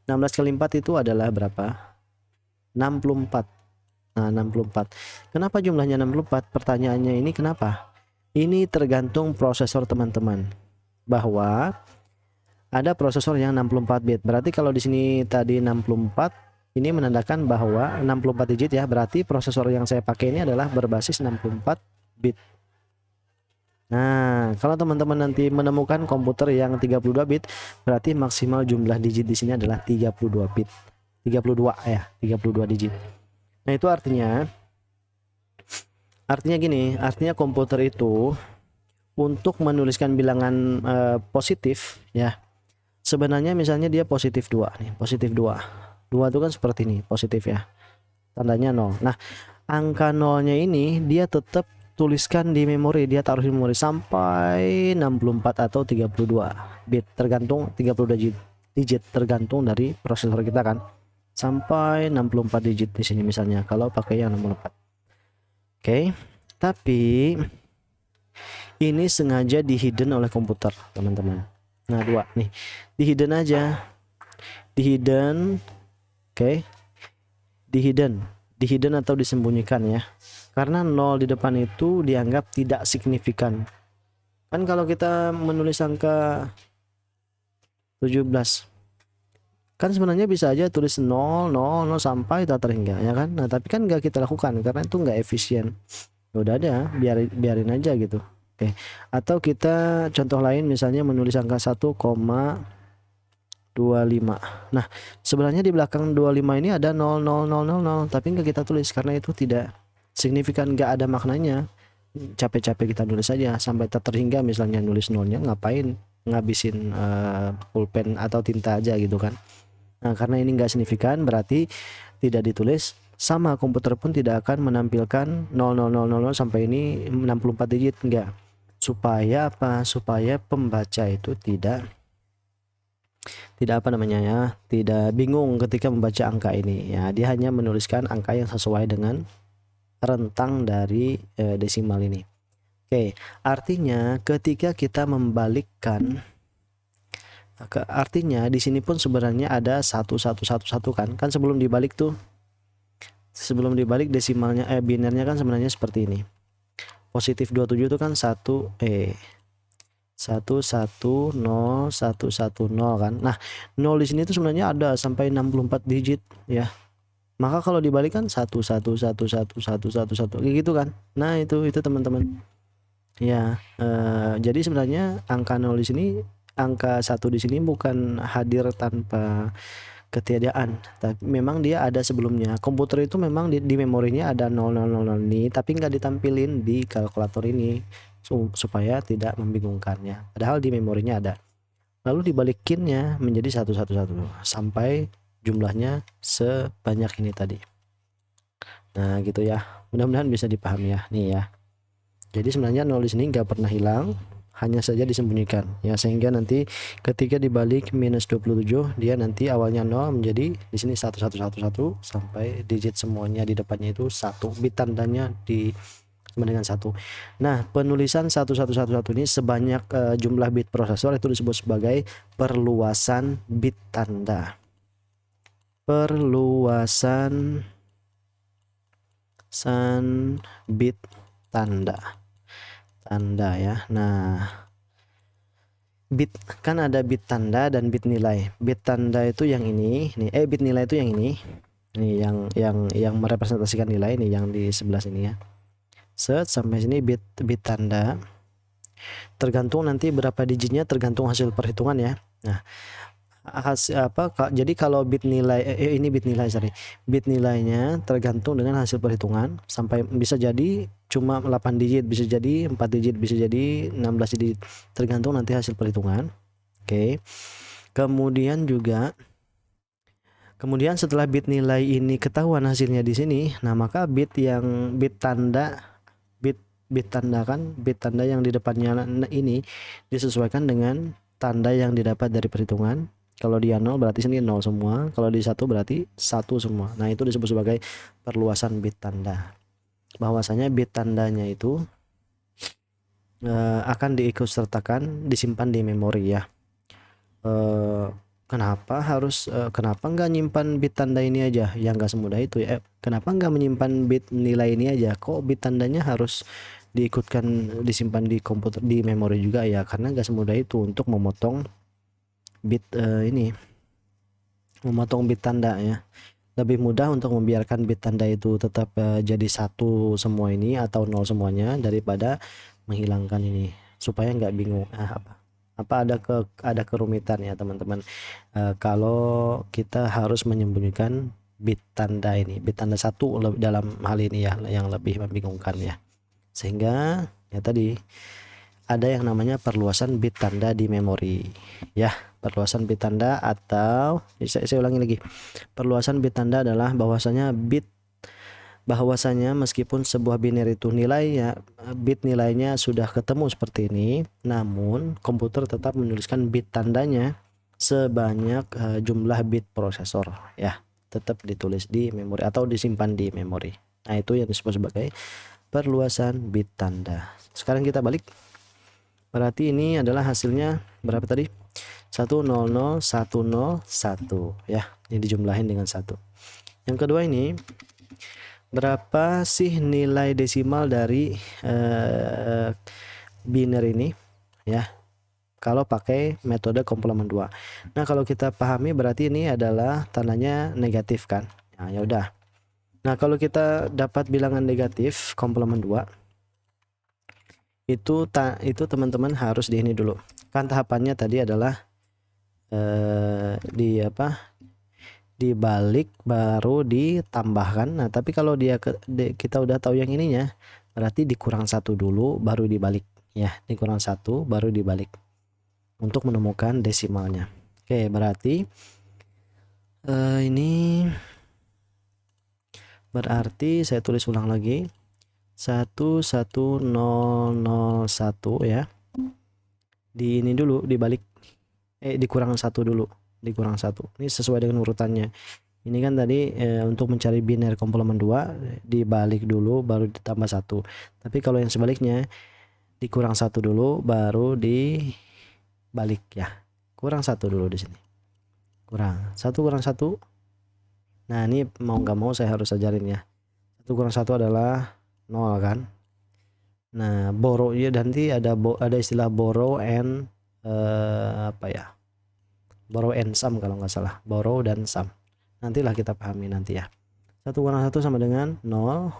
16 kali 4 itu adalah berapa? 64. Nah 64. Kenapa jumlahnya 64? Pertanyaannya ini kenapa? Ini tergantung prosesor teman-teman, bahwa ada prosesor yang 64 bit. Berarti kalau di sini tadi 64, ini menandakan bahwa 64 digit ya, berarti prosesor yang saya pakai ini adalah berbasis 64 bit. Nah, kalau teman-teman nanti menemukan komputer yang 32 bit, berarti maksimal jumlah digit di sini adalah 32 bit. 32 ya, 32 digit. Nah, itu artinya gini, artinya komputer itu untuk menuliskan bilangan positif ya. Sebenarnya misalnya dia positif 2 nih, positif 2. 2 itu kan seperti ini, positif ya. Tandanya 0. Nah, angka 0-nya ini dia tetap tuliskan di memori, dia taruh di memori sampai 64 atau 32 bit, tergantung 32 digit tergantung dari prosesor kita kan, sampai 64 digit di sini misalnya kalau pakai yang 64. Oke, tapi ini sengaja di hidden oleh komputer teman-teman. Nah 2 nih di hidden aja, di hidden. Oke, di hidden atau disembunyikan ya, karena 0 di depan itu dianggap tidak signifikan. Kan kalau kita menulis angka 17 kan sebenarnya bisa aja tulis 0 0 0 sampai tak terhingga ya kan. Nah tapi kan nggak kita lakukan karena itu nggak efisien. Udah ada, biarin aja gitu. Oke, atau kita contoh lain misalnya menulis angka 1,25. Nah sebenarnya di belakang 25 ini ada 00000, tapi nggak kita tulis karena itu tidak signifikan, nggak ada maknanya. Capek-capek kita nulis saja sampai tak terhingga, misalnya nulis nolnya ngapain, ngabisin pulpen atau tinta aja gitu kan. Nah karena ini nggak signifikan berarti tidak ditulis. Sama komputer pun tidak akan menampilkan 00000 sampai ini 64 digit, enggak. Supaya apa? Supaya pembaca itu tidak apa namanya ya, tidak bingung ketika membaca angka ini ya. Dia hanya menuliskan angka yang sesuai dengan rentang dari desimal ini. Oke, artinya ketika kita membalikkan, artinya di sini pun sebenarnya ada 1111 kan sebelum dibalik tuh sebelum dibalik desimalnya binernya kan sebenarnya seperti ini. Positif 27 itu kan 1 110 kan. Nah, 0 di sini tuh sebenarnya ada sampai 64 digit ya. Maka kalau dibalik kan 111111111 kayak gitu kan. Nah, itu teman-teman. Ya, jadi sebenarnya angka 0 di sini, angka 1 di sini bukan hadir tanpa ketiadaan, tapi memang dia ada sebelumnya. Komputer itu memang di memorinya ada 0000 ini, tapi nggak ditampilin di kalkulator ini supaya tidak membingungkannya. Padahal di memorinya ada. Lalu dibalikinnya menjadi 111 sampai jumlahnya sebanyak ini tadi. Nah, gitu ya. Mudah-mudahan bisa dipahami ya. Nih ya. Jadi sebenarnya 0 di sini nggak pernah hilang, hanya saja disembunyikan ya, sehingga nanti ketika dibalik minus 27 dia nanti awalnya 0 menjadi di sini 1111 sampai digit semuanya di depannya itu 1, bit tandanya di sama dengan 1. Nah, penulisan 1111 ini sebanyak jumlah bit prosesor itu disebut sebagai perluasan bit tanda. Perluasan bit tanda ya. Nah, bit kan ada bit tanda dan bit nilai. Bit tanda itu yang ini nih, bit nilai itu yang ini nih, yang merepresentasikan nilai nih, yang di sebelah sini ya. Set sampai sini bit tanda, tergantung nanti berapa digitnya tergantung hasil perhitungan ya. Nah, jadi kalau bit nilai ini bit nilai bit nilainya tergantung dengan hasil perhitungan, sampai bisa jadi cuma 8 digit, bisa jadi 4 digit, bisa jadi 16 digit, tergantung nanti hasil perhitungan. Oke. Kemudian setelah bit nilai ini ketahuan hasilnya di sini, nah maka bit tanda yang di depannya ini disesuaikan dengan tanda yang didapat dari perhitungan. Kalau dia 0 berarti sini 0 semua, kalau di 1 berarti 1 semua. Nah, itu disebut sebagai perluasan bit tanda. Bahwasanya bit tandanya itu akan diikutsertakan, disimpan di memori ya. Kenapa nggak nyimpan bit tanda ini aja? Ya nggak semudah itu ya. Kenapa nggak menyimpan bit nilai ini aja? Kok bit tandanya harus disimpan di komputer, di memori juga ya? Karena nggak semudah itu untuk memotong bit memotong bit tanda ya. Lebih mudah untuk membiarkan bit tanda itu tetap jadi 1 semua ini atau 0 semuanya, daripada menghilangkan ini, supaya nggak bingung ada kerumitan ya teman-teman. Kalau kita harus menyembunyikan bit tanda ini, bit tanda 1 dalam hal ini ya, yang lebih membingungkan ya. Sehingga ya tadi ada yang namanya perluasan bit tanda di memori ya. Perluasan bit tanda, atau saya ulangi lagi, perluasan bit tanda adalah bahwasanya meskipun sebuah biner itu nilainya, bit nilainya sudah ketemu seperti ini, namun komputer tetap menuliskan bit tandanya sebanyak jumlah bit prosesor ya, tetap ditulis di memori atau disimpan di memori. Nah, itu yang disebut sebagai perluasan bit tanda. Sekarang kita balik, berarti ini adalah hasilnya berapa tadi? 100 101 ya, ini dijumlahin dengan 1. Yang kedua ini, berapa sih nilai desimal dari biner ini ya, kalau pakai metode komplement 2. Nah, kalau kita pahami berarti ini adalah tandanya negatif kan. Nah, ya udah. Nah, kalau kita dapat bilangan negatif komplement 2, itu teman-teman harus di ini dulu. Kan tahapannya tadi adalah dibalik baru ditambahkan. Nah, tapi kalau kita udah tahu yang ininya, berarti dikurang 1 dulu baru dibalik ya, dikurang 1 baru dibalik untuk menemukan desimalnya. Oke, berarti ini berarti saya tulis ulang lagi, 11001 ya, di ini dulu dibalik, dikurang 1 dulu, dikurang 1. Ini sesuai dengan urutannya. Ini kan tadi untuk mencari biner komplement 2 dibalik dulu baru ditambah 1. Tapi kalau yang sebaliknya dikurang 1 dulu baru dibalik ya. Kurang 1 dulu di sini. Kurang 1 kurang 1 Nah ini mau nggak mau saya harus ajarin ya. 1 kurang 1 adalah 0 kan. Nah borrow ya, nanti ada istilah borrow and apa ya, borrow and sum kalau nggak salah, borrow dan sum. Nantilah kita pahami nanti ya. 1 kurang 1 sama dengan 0.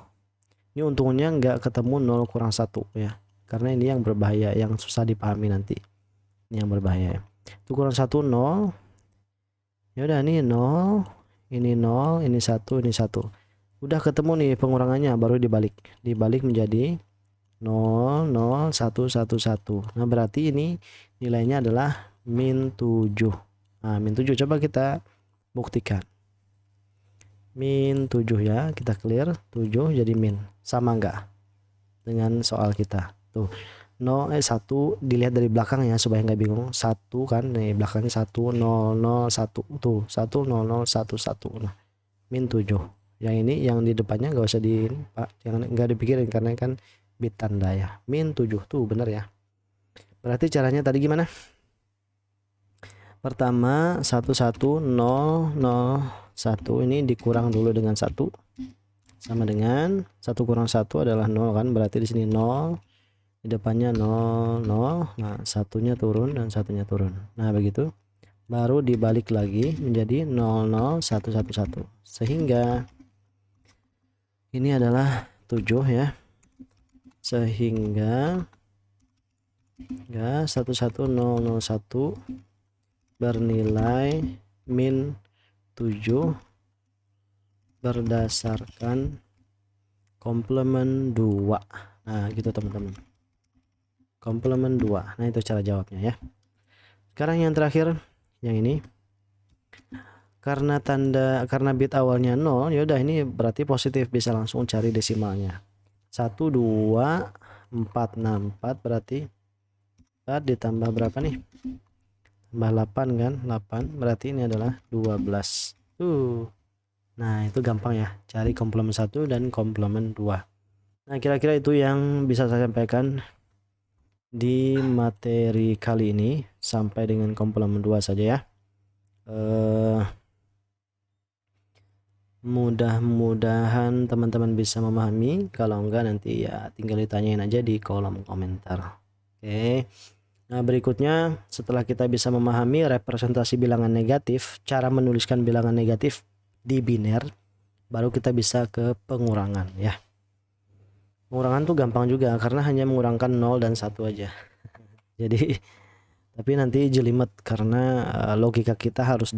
Ini untungnya nggak ketemu 0 kurang 1 ya, karena ini yang berbahaya, yang susah dipahami nanti. Ini yang berbahaya ya. 1 kurang 1 0. Ya udah, ini 0, ini 0, ini 1, ini 1. Udah ketemu nih pengurangannya, baru dibalik. Dibalik menjadi 0, 0, 1, 1, 1. Nah, berarti ini nilainya adalah min 7. Nah, min 7 coba kita buktikan. Min 7 ya, kita clear. 7 jadi min. Sama enggak dengan soal kita? Tuh. 1 dilihat dari belakang ya supaya nggak bingung. 1 kan nih belakangnya 1 0 0 1 tuh 1 0 0 1 1. Nah, min 7. Yang ini yang di depannya nggak usah di Pak, yang nggak dipikirin karena kan bit tanda ya. Min 7 tuh bener ya. Berarti caranya tadi gimana? Pertama 1 1 0 0 1 ini dikurang dulu dengan 1 sama dengan 1 kurang 1 adalah 0 kan, berarti di sini 0. Di depannya 0 0. Nah satunya turun dan satunya turun. Nah begitu baru dibalik lagi menjadi 0 0 1 1 1, sehingga ini adalah 7 ya, sehingga ya 1 1 0 0 1 bernilai min 7 berdasarkan komplement 2. Nah gitu teman-teman, komplement 2. Nah itu cara jawabnya ya. Sekarang yang terakhir, yang ini karena bit awalnya 0, yaudah ini berarti positif, bisa langsung cari desimalnya. 1 2 4 6 4 berarti 4 ditambah berapa nih, tambah 8 kan, 8 berarti ini adalah 12 tuh. Nah itu gampang ya, cari komplement 1 dan komplement 2. Nah kira-kira itu yang bisa saya sampaikan di materi kali ini, sampai dengan komplement 2 saja ya. Mudah-mudahan teman-teman bisa memahami. Kalau enggak nanti ya tinggal ditanyain aja di kolom komentar. Oke. Nah berikutnya, setelah kita bisa memahami representasi bilangan negatif, cara menuliskan bilangan negatif di biner, baru kita bisa ke pengurangan ya. Pengurangan tuh gampang juga karena hanya mengurangkan 0 dan 1 aja. Jadi tapi nanti jelimet karena logika kita harus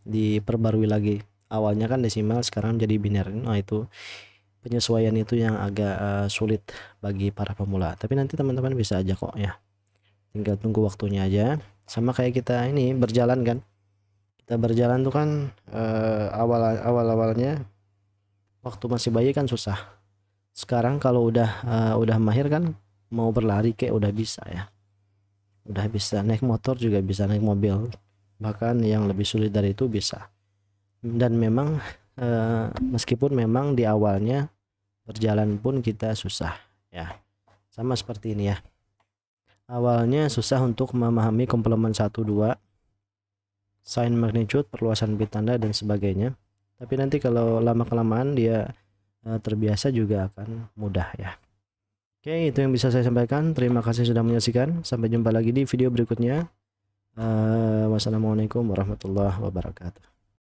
diperbarui lagi. Awalnya kan desimal, sekarang jadi biner. Nah itu penyesuaian itu yang agak sulit bagi para pemula. Tapi nanti teman-teman bisa aja kok ya. Tinggal tunggu waktunya aja. Sama kayak kita ini berjalan kan. Kita berjalan tuh kan awal-awalnya waktu masih bayi kan susah. Sekarang kalau udah mahir kan, mau berlari kayak udah bisa ya. Udah bisa naik motor, juga bisa naik mobil. Bahkan yang lebih sulit dari itu bisa. Dan memang meskipun memang di awalnya berjalan pun kita susah ya. Sama seperti ini ya. Awalnya susah untuk memahami komplement 1 2, sign magnitude, perluasan bit tanda dan sebagainya. Tapi nanti kalau lama-kelamaan dia terbiasa juga akan mudah ya. Oke, itu yang bisa saya sampaikan. Terima kasih sudah menyaksikan. Sampai jumpa lagi di video berikutnya. Wassalamualaikum warahmatullahi wabarakatuh.